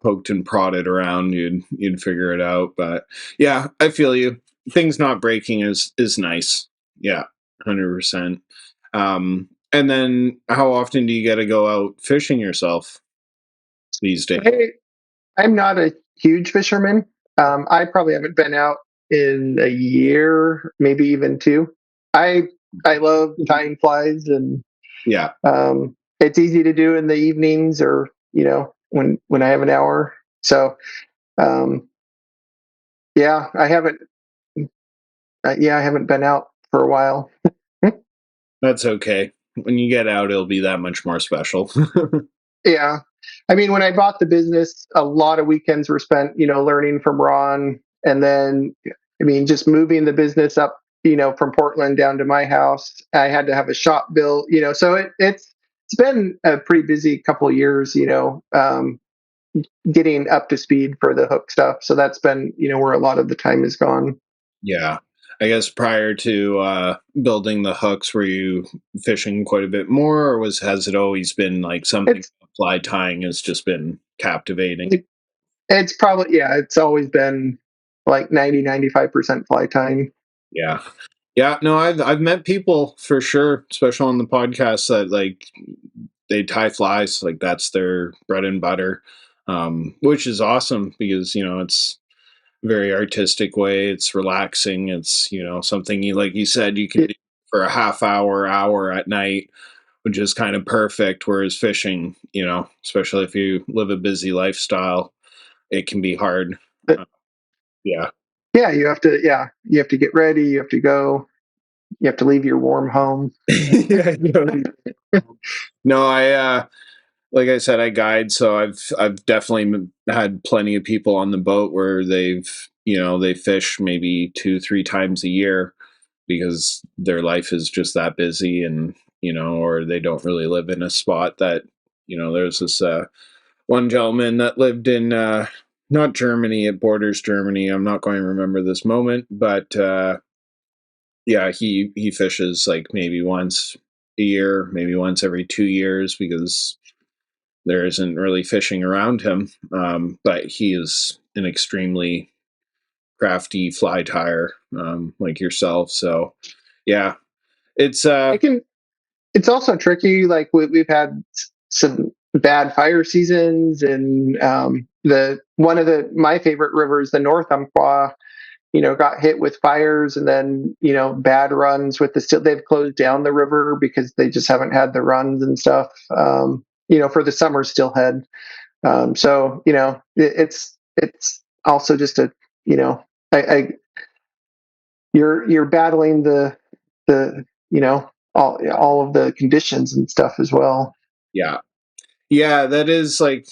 poked and prodded around, you'd figure it out. But yeah, I feel you. Things not breaking is nice. Yeah, 100%. And then how often do you get to go out fishing yourself these days? Hey, I'm not a huge fisherman. I probably haven't been out in a year, maybe even two. I I love tying flies, and Yeah, it's easy to do in the evenings, or when I have an hour. So um, yeah, I haven't been out for a while. that's okay. When you get out, it'll be that much more special. Yeah. I mean, when I bought the business, a lot of weekends were spent, learning from Ron. And then, I mean, just moving the business up, from Portland down to my house, I had to have a shop built, so it's been a pretty busy couple of years, getting up to speed for the hook stuff. So that's been, where a lot of the time is gone. Yeah. I guess prior to building the hooks, were you fishing quite a bit more, or has it always been like something It's, fly tying has just been captivating? it, it's probably, yeah, it's always been like 95% fly time. Yeah. Yeah, no, I've met people for sure, especially on the podcast, that like they tie flies, like that's their bread and butter, which is awesome because it's a very artistic way. It's relaxing. It's something you like you said you can It, do for a half hour at night, which is kind of perfect. Whereas fishing, especially if you live a busy lifestyle, it can be hard. it, Uh, yeah, yeah, you have to get ready, you have to go, you have to leave your warm home. yeah. No, I like I said, I guide, so I've definitely had plenty of people on the boat where they fish maybe 2-3 times a year because their life is just that busy, and or they don't really live in a spot that there's this one gentleman that lived in not Germany, it borders Germany. I'm not going to remember this moment, but yeah, he fishes like maybe once a year, maybe once every 2 years because there isn't really fishing around him. But he is an extremely crafty fly tyer, like yourself. So yeah, it's It can. It's also tricky. Like we've had some bad fire seasons, and the one of the my favorite rivers, the North Umpqua, got hit with fires, and then bad runs with the still. They've closed down the river because they just haven't had the runs and stuff. For the summer stillhead. So it's also just a I you're battling the all of the conditions and stuff as well. Yeah. Yeah, that is like,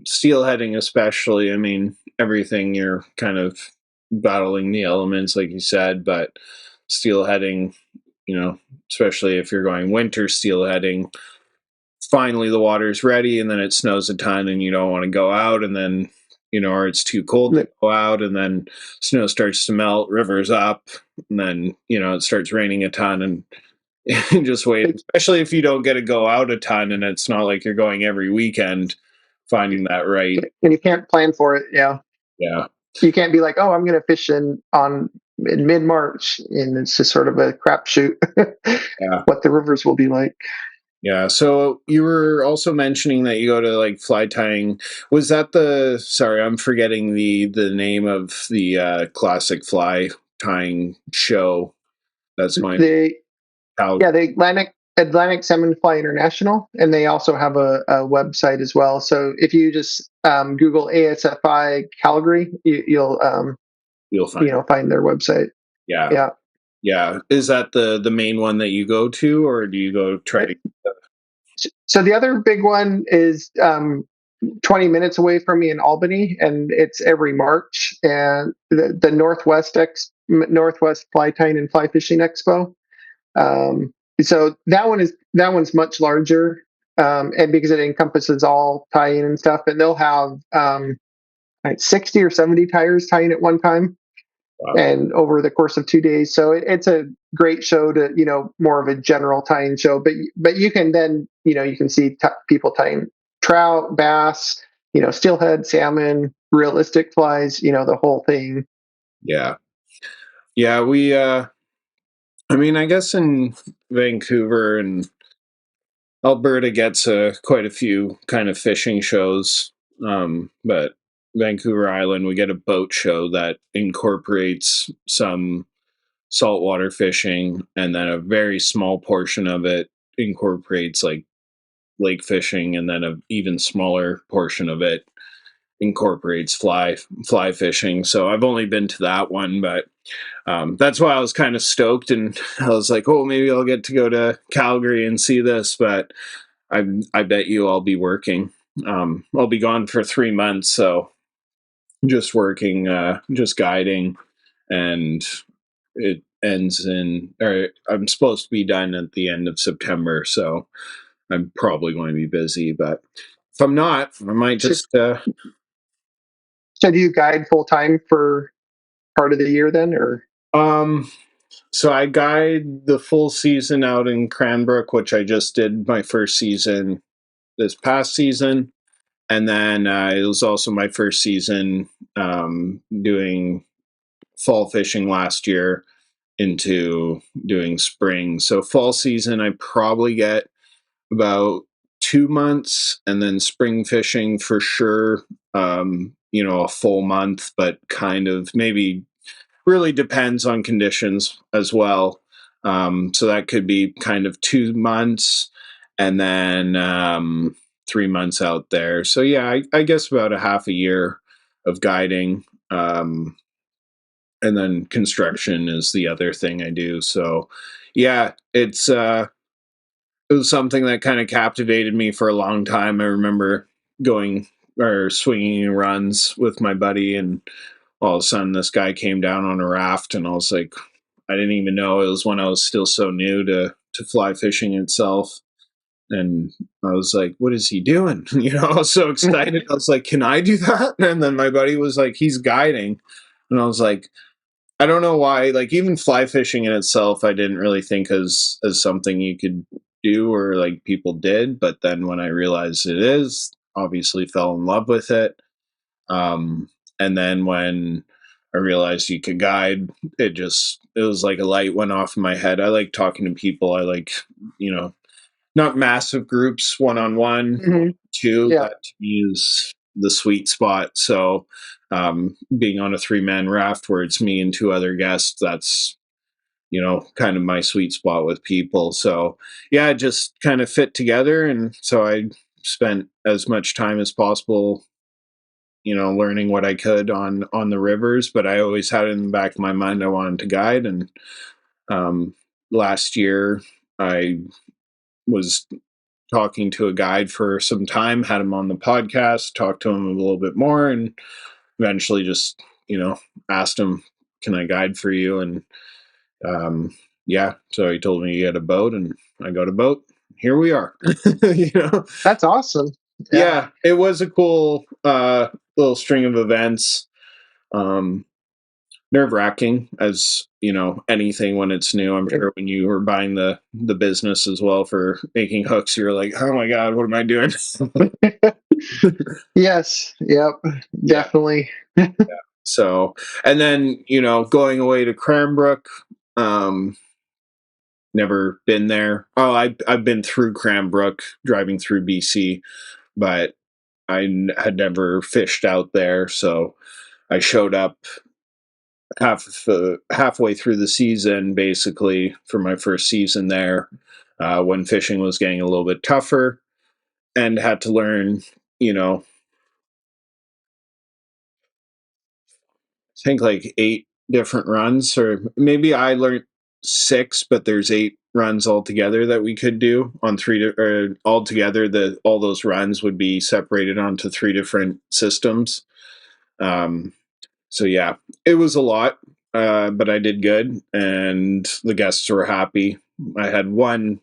steelheading especially. I mean, everything you're kind of battling the elements, like you said, but steelheading, especially if you're going winter steelheading, finally the water's ready and then it snows a ton and you don't want to go out and then, or it's too cold to go out and then snow starts to melt, rivers up, and then, it starts raining a ton and just wait, especially if you don't get to go out a ton and it's not like you're going every weekend, finding that right. And you can't plan for it. Yeah. Yeah. You can't be like, oh, I'm going to fish in mid-March, and it's just sort of a crapshoot. Yeah. What the rivers will be like. Yeah. So you were also mentioning that you go to like fly tying. Was that sorry, I'm forgetting the name of the classic fly tying show. That's my the Atlantic Salmon Fly International, and they also have a website as well. So if you just Google ASFI Calgary, you'll find their website. Yeah. Yeah. Yeah. Is that the main one that you go to, or do you go try to? So the other big one is 20 minutes away from me in Albany, and it's every March, and the Northwest Fly Tying and Fly Fishing Expo. So that one's much larger, and because it encompasses all tying and stuff, and they'll have like 60 or 70 tires tying at one time. Wow. And over the course of 2 days. So it's a great show to, more of a general tying show, but you can then, you can see people tying trout, bass, steelhead, salmon, realistic flies, the whole thing. Yeah. Yeah. I mean, I guess in Vancouver and Alberta gets quite a few kind of fishing shows. But Vancouver Island, we get a boat show that incorporates some saltwater fishing, and then a very small portion of it incorporates like lake fishing, and then a even smaller portion of it incorporates fly fishing. So I've only been to that one, but that's why I was kind of stoked, and I was like, oh, maybe I'll get to go to Calgary and see this, but I bet you I'll be working. I'll be gone for 3 months, so just working, just guiding, and it ends or I'm supposed to be done at the end of September, so I'm probably going to be busy, but if I'm not, I might just. So do you guide full time for part of the year then, or? So I guide the full season out in Cranbrook, which I just did my first season this past season. And then it was also my first season doing fall fishing last year into doing spring. So fall season, I probably get about 2 months, and then spring fishing for sure, a full month, but kind of maybe really depends on conditions as well. So that could be kind of 2 months and then 3 months out there. So yeah, I guess about a half a year of guiding. And then construction is the other thing I do. So yeah, it was something that kind of captivated me for a long time. I remember going or swinging runs with my buddy, and all of a sudden this guy came down on a raft, and I was like, I didn't even know it was when I was still so new to fly fishing itself. And I was like, what is he doing? I was so excited. I was like, can I do that? And then my buddy was like, he's guiding. And I was like, I don't know why, like even fly fishing in itself, I didn't really think as something you could do or like people did. But then when I realized it is, obviously fell in love with it. And then when I realized you could guide, it was like a light went off in my head. I like talking to people. I like, not massive groups, one-on-one, Mm-hmm. two. Yeah. That to me is the sweet spot. So being on a 3-man raft where it's me and 2 other guests, that's, kind of my sweet spot with people. So yeah, it just kind of fit together. And so I spent as much time as possible, learning what I could on the rivers, but I always had it in the back of my mind I wanted to guide. And um, last year I was talking to a guide for some time, had him on the podcast, talked to him a little bit more, and eventually just, asked him, can I guide for you? And yeah, so he told me he had a boat, and I got a boat. Here we are. That's awesome. Yeah, it was a cool little string of events. Nerve-wracking as anything when it's new. I'm sure when you were buying the business as well for making hooks, you're like, oh my god, what am I doing? Yes. Yep. Definitely. So, and then going away to Cranbrook, never been there. Oh, I've been through Cranbrook driving through BC, but had never fished out there. So I showed up halfway through the season, basically for my first season there, when fishing was getting a little bit tougher, and had to learn, I think like 8 different runs, or maybe I learned 6, but there's 8 runs altogether that we could do on or altogether. All those runs would be separated onto 3 different systems. Um, So yeah, it was a lot, but I did good, and the guests were happy. I had one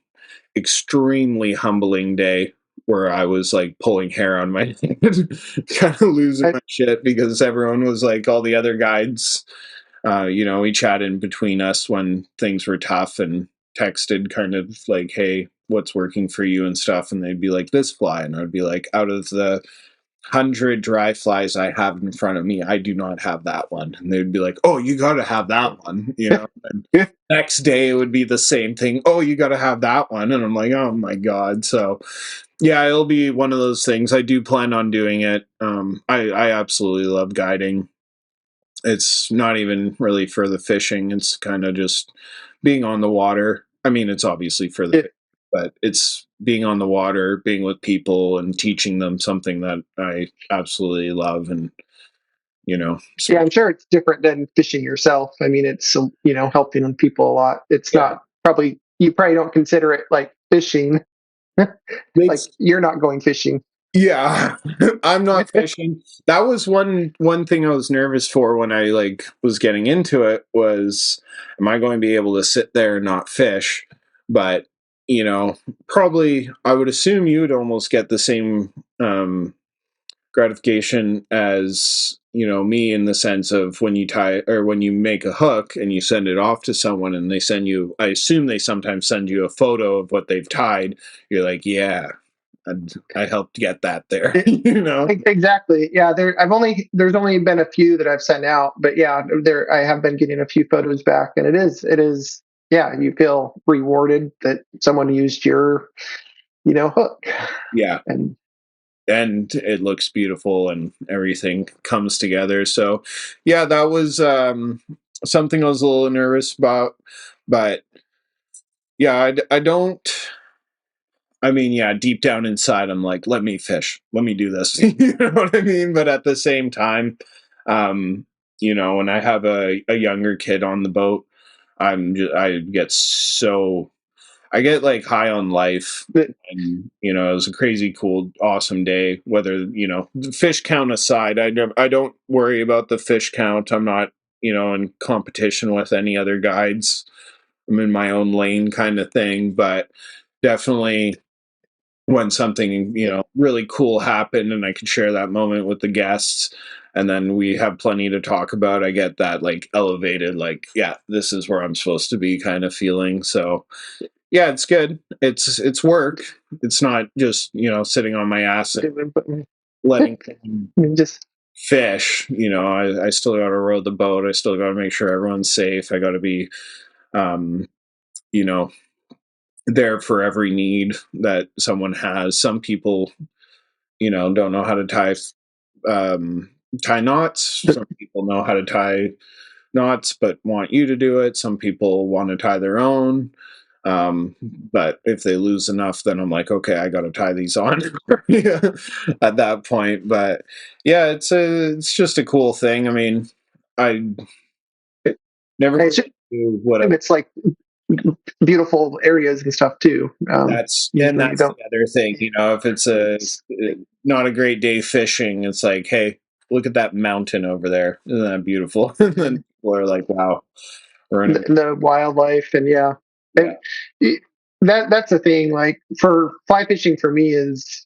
extremely humbling day where I was like pulling hair on my head, kind of losing my shit because everyone was like, all the other guides, we chatted in between us when things were tough and texted kind of like, hey, what's working for you and stuff, and they'd be like, this fly, and I'd be like, out of the 100 dry flies I have in front of me, I do not have that one. And they'd be like, oh, you got to have that one. And next day it would be the same thing. Oh, you got to have that one. And I'm like, oh my God. So yeah, it'll be one of those things. I do plan on doing it. I absolutely love guiding. It's not even really for the fishing. It's kind of just being on the water. I mean, it's obviously for the fishing, but it's being on the water, being with people, and teaching them something that I absolutely love. And Yeah, I'm sure it's different than fishing yourself. I mean, it's helping people a lot. It's not probably you probably don't consider it like fishing. Like you're not going fishing. Yeah, I'm not fishing. That was one thing I was nervous for when I was getting into it was, am I going to be able to sit there and not fish? But probably I would assume you would almost get the same gratification as me, in the sense of when you tie or when you make a hook and you send it off to someone and they send you, I assume they sometimes send you a photo of what they've tied. You're like, yeah, and I helped get that there. Exactly. Yeah, there's only been a few that I've sent out, but yeah, I have been getting a few photos back, and it is yeah, you feel rewarded that someone used your hook. Yeah. And it looks beautiful and everything comes together. So yeah, that was something I was a little nervous about, but yeah, I don't, I mean, yeah, deep down inside, I'm like, let me fish, let me do this. You know what I mean? But at the same time, when I have a younger kid on the boat, I get like high on life, and it was a crazy cool awesome day. Whether the fish count aside, I don't worry about the fish count. I'm not in competition with any other guides. I'm in my own lane kind of thing. But definitely when something really cool happened and I could share that moment with the guests, and then we have plenty to talk about, I get that like elevated, like, yeah, this is where I'm supposed to be kind of feeling. So yeah, it's good. It's work. It's not just sitting on my ass and letting just fish. I still got to row the boat. I still got to make sure everyone's safe. I got to be, you know, there for every need that someone has. Some people, don't know how to tie tie knots. Some people know how to tie knots, but want you to do it. Some people want to tie their own. But if they lose enough, then I'm like, okay, I got to tie these on at that point. But yeah, it's just a cool thing. I mean, I never I assume knew what it's like beautiful areas and stuff too. Usually you that's the don't. other thing, if it's not a great day fishing, it's like, hey, look at that mountain over there, isn't that beautiful? And then people are like, wow, we're in a The wildlife and yeah. yeah. And that's the thing, like for fly fishing for me is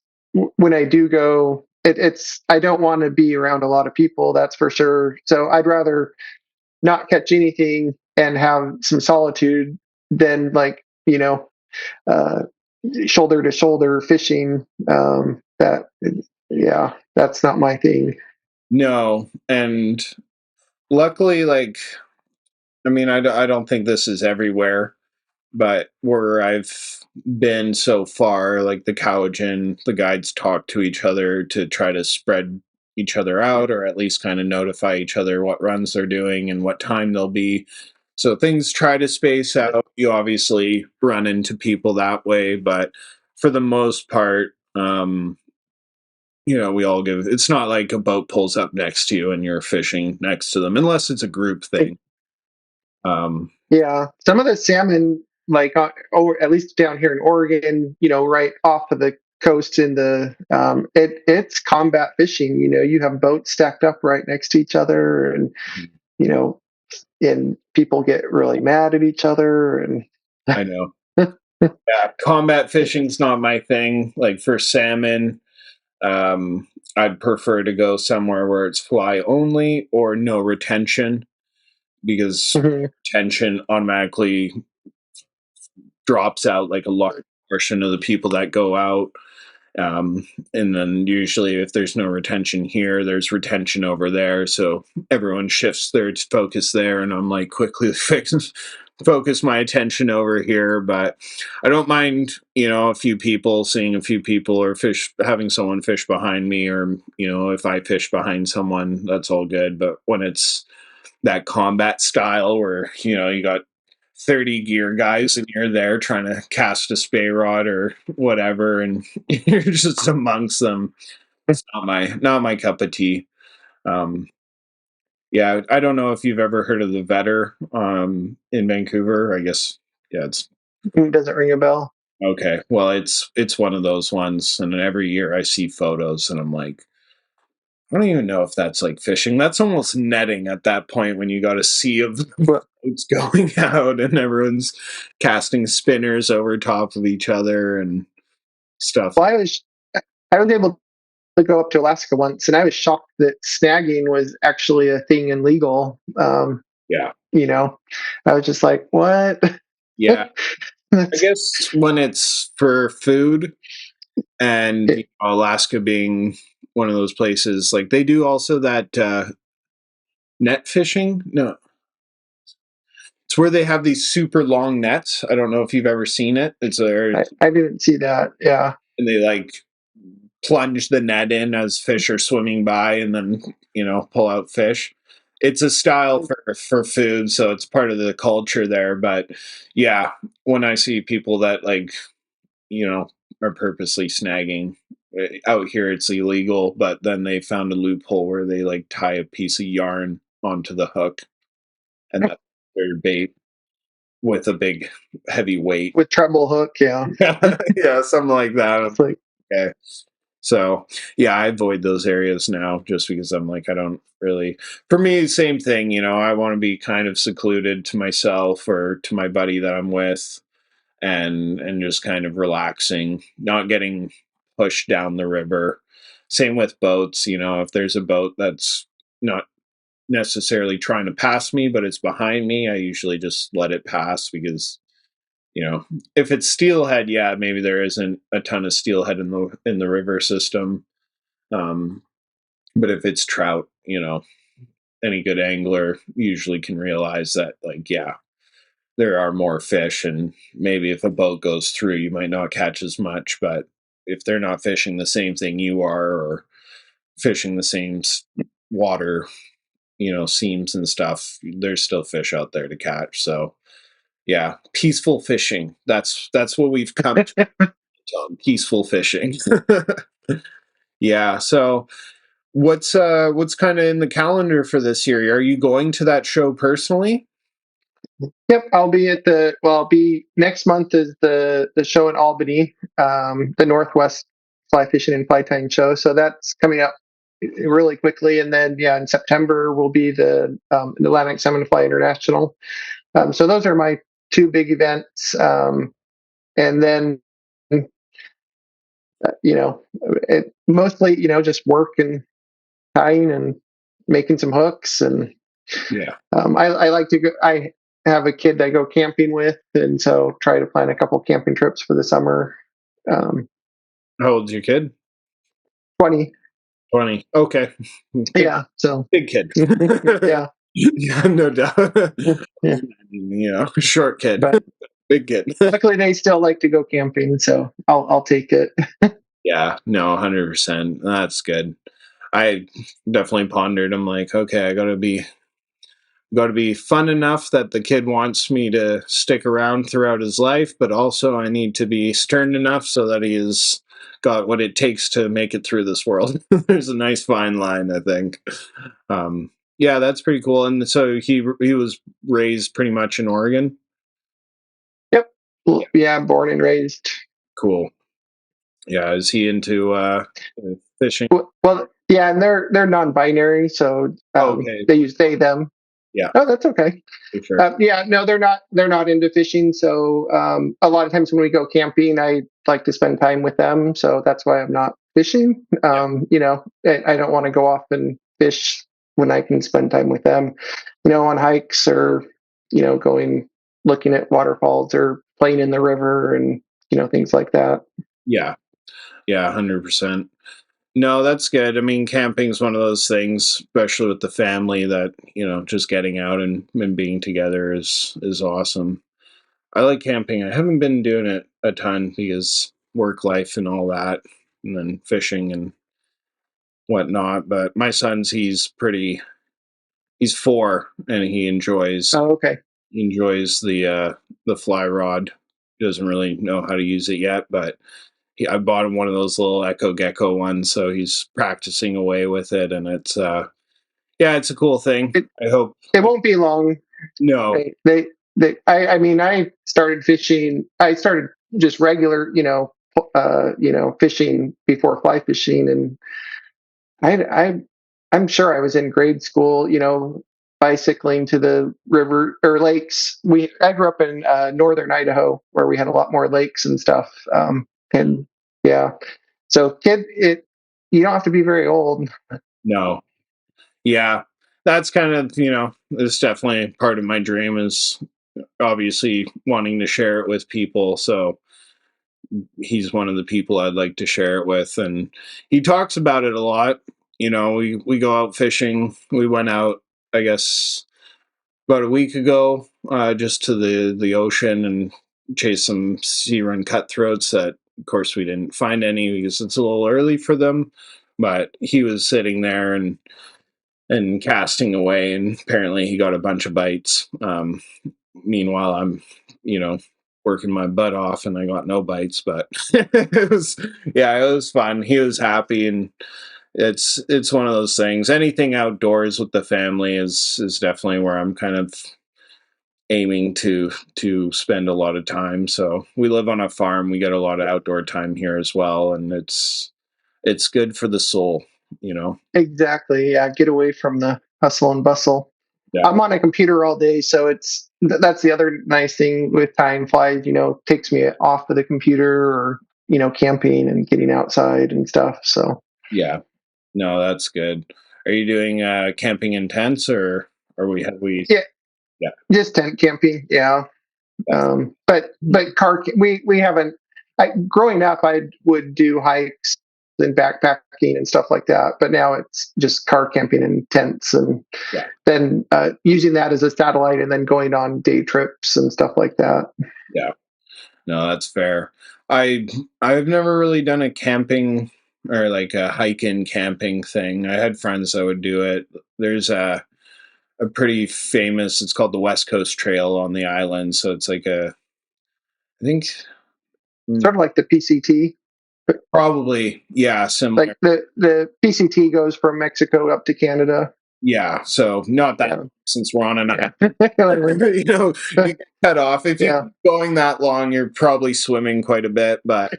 when I do go, it's I don't want to be around a lot of people, that's for sure, so I'd rather not catch anything and have some solitude than like uh shoulder to shoulder fishing. That Yeah, that's not my thing. No, and luckily, like, I mean, I don't think this is everywhere, but where I've been so far, like the Cowagin, the guides talk to each other to try to spread each other out, or at least kind of notify each other what runs they're doing and what time they'll be. So things try to space out. You obviously run into people that way, but for the most part, we all give. It's not like a boat pulls up next to you and you're fishing next to them, unless it's a group thing. Yeah, some of the salmon, like or at least down here in Oregon, right off of the coast in the it's combat fishing. You have boats stacked up right next to each other, and you know, and people get really mad at each other, and I know. Yeah, combat fishing's not my thing. Like for salmon, I'd prefer to go somewhere where it's fly only or no retention, because Mhm. retention automatically drops out like a large portion of the people that go out. And then usually, if there's no retention here, there's retention over there. So everyone shifts their focus there, and I'm like quickly focus my attention over here. But I don't mind, a few people, seeing a few people, or having someone fish behind me, or if I fish behind someone, that's all good. But when it's that combat style where you got 30 gear guys and you're there trying to cast a spay rod or whatever, and you're just amongst them, it's not my cup of tea. um yeah, I don't know if you've ever heard of the Vetter in Vancouver, I guess. Yeah, it's It doesn't ring a bell. okay. Well, it's one of those ones, and every year I see photos and I'm like, I don't even know if that's like fishing. That's almost netting at that point, when you got a sea of Well, boats going out and everyone's casting spinners over top of each other and stuff. well, I was able to go up to Alaska once, and I was shocked that snagging was actually a thing and legal. Yeah. I was just like, what? Yeah. I That's, guess when it's for food, and it, Alaska being one of those places, like they do also that net fishing. No, it's where they have these super long nets. I don't know if you've ever seen it. It's there, I didn't see that. Yeah. and they like plunge the net in as fish are swimming by, and then pull out fish. It's a style for food, so it's part of the culture there. But yeah, when I see people that like you know are purposely snagging, out here it's illegal, but then they found a loophole where they like tie a piece of yarn onto the hook, and that's their bait, with a big heavy weight. With treble hook, yeah. Yeah, something like that. It's like, Okay. So yeah, I avoid those areas now, just because I'm like, I don't really. For me, same thing. I want to be kind of secluded to myself or to my buddy that I'm with, and just kind of relaxing, not getting pushed down the river. Same with boats. If there's a boat that's not necessarily trying to pass me, but it's behind me, I usually just let it pass, because if it's steelhead, yeah, maybe there isn't a ton of steelhead in the river system. um but if it's trout, any good angler usually can realize that, like, yeah, there are more fish, and maybe if a boat goes through, you might not catch as much, but if they're not fishing the same thing you are, or fishing the same water, seams and stuff. There's still fish out there to catch. So yeah, peaceful fishing. That's what we've come to. Peaceful fishing. Yeah. So what's kind of in the calendar for this year? Are you going to that show personally? Yep, I'll be next month is the show in Albany, the Northwest Fly Fishing and Fly Tying show. So that's coming up really quickly, and then in September will be the Atlantic Salmon Fly International. So those are my two big events, and then mostly just work and tying and making some hooks and Yeah. I like to go. I have a kid that I go camping with, and so try to plan a couple camping trips for the summer. Um, How old's your kid? 20. 20. Okay. Yeah. So Big kid. yeah. Yeah, no doubt. Yeah. Short kid. But Big kid. luckily, they still like to go camping, so I'll take it. Yeah, no, 100%. That's good. I definitely pondered. I'm like, okay, I gotta be fun enough that the kid wants me to stick around throughout his life, but also I need to be stern enough so that he has got what it takes to make it through this world. There's a nice fine line, I think. Yeah, that's pretty cool. And so he was raised pretty much in Oregon. Yep. Yeah, born and raised. Cool. Yeah, is he into fishing? Well, yeah, and they're non-binary, so Okay. they use they them. Yeah. Oh, that's okay. For sure. Yeah, no, they're not into fishing. So a lot of times when we go camping, I like to spend time with them. So that's why I'm not fishing. I don't want to go off and fish when I can spend time with them, on hikes or going looking at waterfalls or playing in the river and things like that. Yeah. Yeah, 100%. No, that's good. I mean, camping's one of those things, especially with the family, that just getting out and being together is awesome. I like camping. I haven't been doing it a ton because work life and all that, and then fishing and whatnot. But my son's he's 4 and he enjoys Oh, okay. the fly rod. He doesn't really know how to use it yet, but I bought him one of those little Echo Gecko ones, so he's practicing away with it, and it's it's a cool thing. I hope It won't be long. no, I mean, I started fishing. I started just regular, fishing before fly fishing, and I'm sure I was in grade school, bicycling to the river or lakes. I grew up in northern Idaho, where we had a lot more lakes and stuff. And yeah, so you don't have to be very old. no, yeah, that's kind of it's definitely part of my dream is obviously wanting to share it with people. So he's one of the people I'd like to share it with, and he talks about it a lot. We go out fishing. We went out, I guess, about a week ago, just to the ocean and chase some sea run cutthroats. That, of course, we didn't find any because it's a little early for them. But he was sitting there and casting away, and apparently he got a bunch of bites. Meanwhile, I'm, working my butt off, and I got no bites. But it was fun. He was happy, and it's one of those things. Anything outdoors with the family is definitely where I'm kind of aiming to spend a lot of time. So we live on a farm. We get a lot of outdoor time here as well, and it's good for the soul. Exactly. Yeah. Get away from the hustle and bustle. Yeah. I'm on a computer all day, so that's the other nice thing with time flies. Takes me off of the computer or camping and getting outside and stuff. So Yeah. No, that's good. Are you doing camping in tents, or have we? yeah, Yeah. just tent camping. Yeah. But we haven't. Growing up, I would do hikes and backpacking and stuff like that. But now it's just car camping in tents, and Yeah. then using that as a satellite, and then going on day trips and stuff like that. Yeah. No, that's fair. I've never really done a camping or like a hiking camping thing. I had friends that would do it. There's a pretty famous, it's called the West Coast Trail on the island. So it's like I think Sort of like the PCT. probably, yeah, similar. Like the PCT goes from Mexico up to Canada. Yeah. So not that Yeah. since we're on an Yeah. island, you get cut off. If you're Yeah. going that long, you're probably swimming quite a bit. But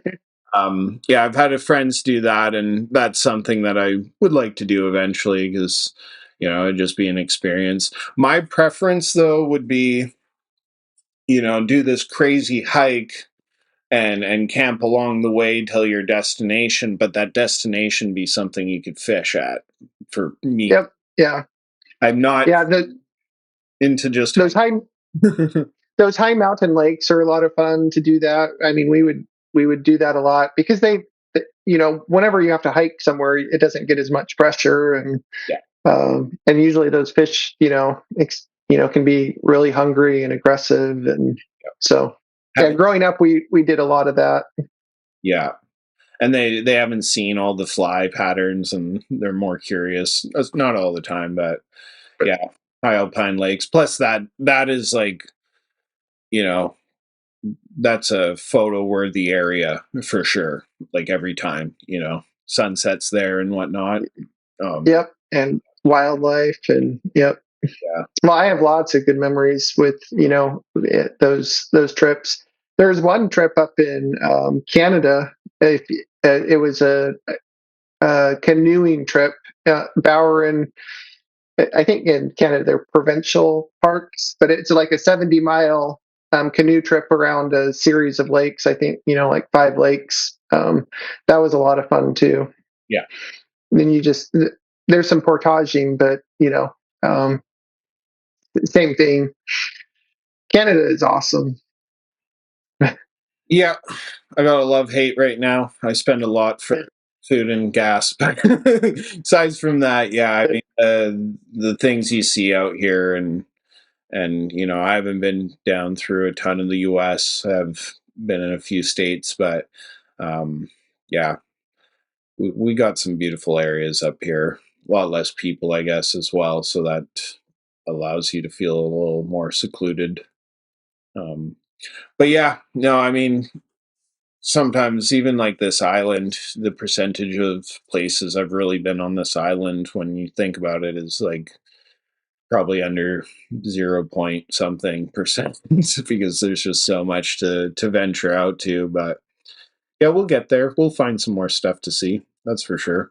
yeah, I've had friends do that, and that's something that I would like to do eventually because, it'd just be an experience. My preference, though, would be, do this crazy hike and camp along the way till your destination, but that destination be something you could fish at. For me, Yep. Yeah. I'm not Yeah. into just Those high those high mountain lakes are a lot of fun to do that. I mean, we would do that a lot because whenever you have to hike somewhere, it doesn't get as much pressure, yeah, and usually those fish, can be really hungry and aggressive, and so yeah. having, Growing up, we did a lot of that. yeah. And they haven't seen all the fly patterns, and they're more curious. That's not all the time, but yeah, high alpine lakes. Plus that is like, you know, that's a photo worthy area for sure. Like every time, sunsets there and whatnot. Yep, and wildlife, and yep. Yeah, Well, I have lots of good memories with those trips. There's one trip up in Canada. It was a canoeing trip. Bower, I think in Canada they're provincial parks, but it's like a 70-mile canoe trip around a series of lakes. I think like 5 lakes. That was a lot of fun too. yeah. And then there's some portaging, but same thing. Canada is awesome. Yeah, I got a love hate right now. I spend a lot for food and gas, but aside from that, yeah, I mean, the things you see out here, and I haven't been down through a ton of the U.S. I've been in a few states, but yeah, we got some beautiful areas up here. A lot less people, I guess, as well, so that allows you to feel a little more secluded. Um, but yeah, no, I mean, sometimes even like this island, the percentage of places I've really been on this island, when you think about it, is like probably under 0 point something percent because there's just so much to venture out to. But yeah, we'll get there. We'll find some more stuff to see. That's for sure.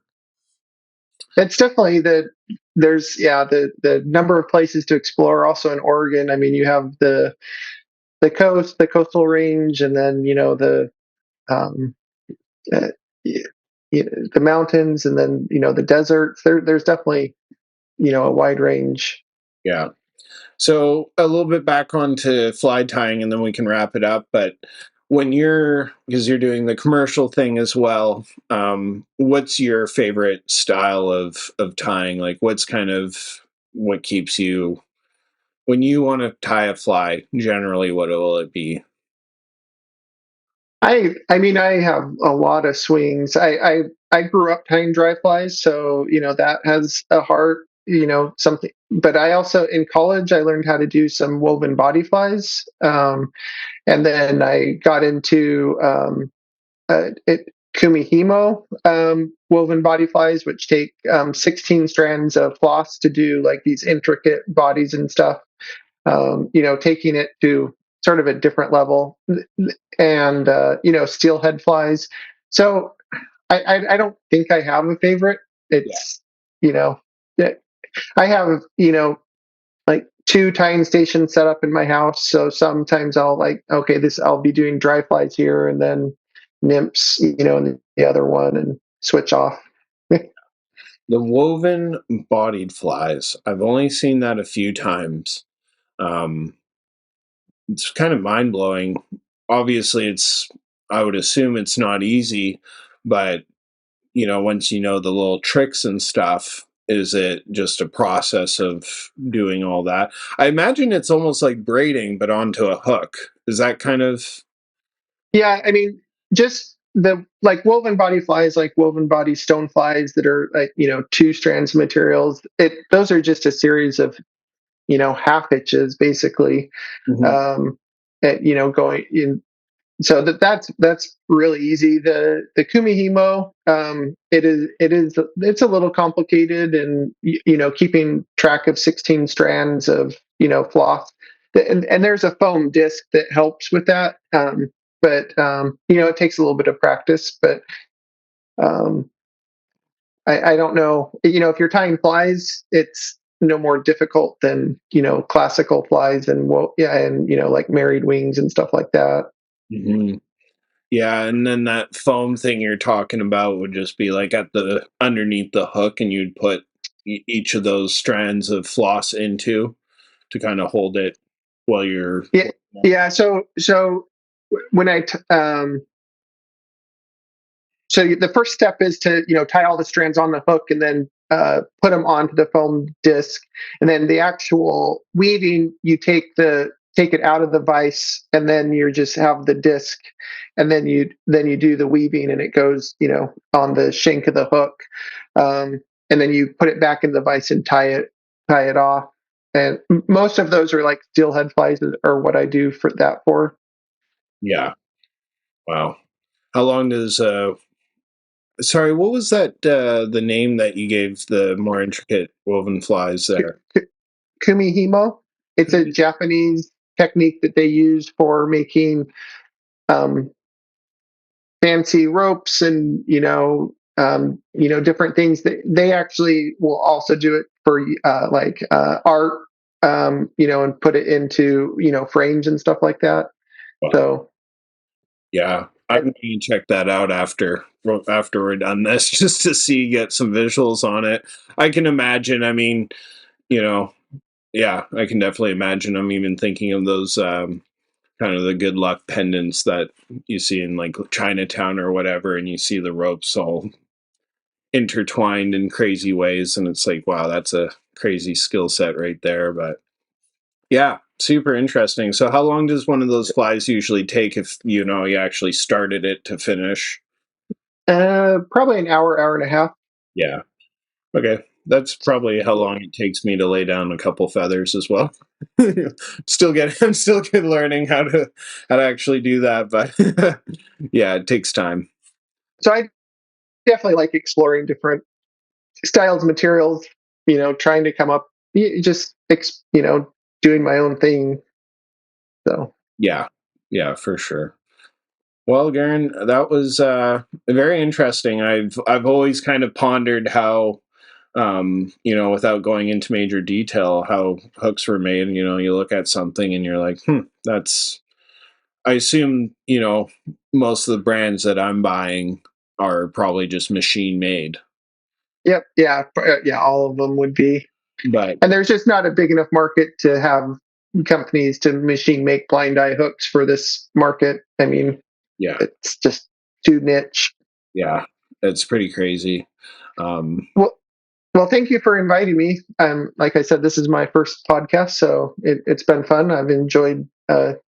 It's definitely the number of places to explore. Also in Oregon, I mean, you have the coast, the coastal range, and then um, uh, y- the mountains, and then the deserts. There's definitely a wide range. Yeah. So a little bit back onto fly tying, and then we can wrap it up. But because you're doing the commercial thing as well, what's your favorite style of tying? Like, what's kind of what keeps you when you want to tie a fly? Generally, what will it be? I mean, I have a lot of swings. I grew up tying dry flies, so that has a heart. Something. But I also in college I learned how to do some woven body flies, and then I got into kumihimo woven body flies, which take 16 strands of floss to do like these intricate bodies and stuff. Taking it to sort of a different level, and steelhead flies. So I don't think I have a favorite. Yeah. It's you know I have like 2 tying stations set up in my house. So sometimes I'll like, okay, I'll be doing dry flies here, and then nymphs, in the other one, and switch off. The woven bodied flies. I've only seen that a few times. Um, it's kind of mind blowing. Obviously, I would assume it's not easy, but once you know the little tricks and stuff, is it just a process of doing all that? I imagine it's almost like braiding, but onto a hook. Is that kind of? Yeah, I mean, just the like woven body flies, like woven body stone flies that are like, two strands of materials. Those are just a series of, half hitches basically. Mhm. Um, going in. So that's really easy. The kumihimo, it's a little complicated, and keeping track of 16 strands of floss, and there's a foam disc that helps with that. But it takes a little bit of practice. But um, I don't know. If you're tying flies, it's no more difficult than classical flies and like married wings and stuff like that. Mhm. Yeah, and then that foam thing you're talking about would just be like at the underneath the hook, and you'd put each of those strands of floss into to kind of hold it while you're. Yeah, yeah. So when the first step is to tie all the strands on the hook, and then put them onto the foam disc, and then the actual weaving, you take it out of the vise, and then you just have the disc, and then you do the weaving, and it goes on the shank of the hook, and then you put it back in the vise and tie it off. And most of those are like steelhead flies, or what I do for that for. Yeah. Wow. How long does sorry, what was that the name that you gave the more intricate woven flies there? Kumihimo. It's a Japanese technique that they use for making um, fancy ropes, and different things. They actually will also do it for art, and put it into frames and stuff like that. Wow. So Yeah. I'm going to check that out after we're done this just to see get some visuals on it. I can imagine, I mean, you know, yeah, I can definitely imagine. I'm even thinking of those kind of the good luck pendants that you see in like Chinatown or whatever, and you see the ropes all intertwined in crazy ways, and it's like, wow, that's a crazy skill set right there. But yeah, super interesting. So, how long does one of those flies usually take if you actually started it to finish? probably an hour and a half. Yeah. Okay. That's probably how long it takes me to lay down a couple feathers as well. I'm still good learning how to actually do that, but yeah, it takes time. So I definitely like exploring different styles, materials. Trying to come up, just doing my own thing. So. Yeah. Yeah, for sure. Well, Garen, that was very interesting. I've always kind of pondered how without going into major detail, how hooks were made. You look at something and you're like, that's I assume, most of the brands that I'm buying are probably just machine made. Yep. Yeah. Yeah. All of them would be. But And there's just not a big enough market to have companies to machine make blind eye hooks for this market. I mean, yeah, it's just too niche. yeah, it's pretty crazy. Um, Well, well, thank you for inviting me. Like I said, this is my first podcast, so it's been fun. I've enjoyed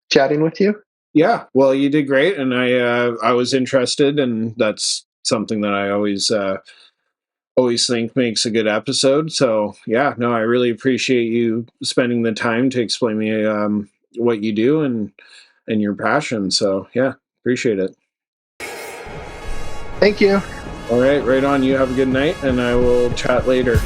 chatting with you. yeah, well, you did great, and I was interested, and that's something that I always think makes a good episode. So yeah, no, I really appreciate you spending the time to explain me what you do and your passion. So yeah, appreciate it. Thank you. All right, right on. You have a good night, and I will chat later.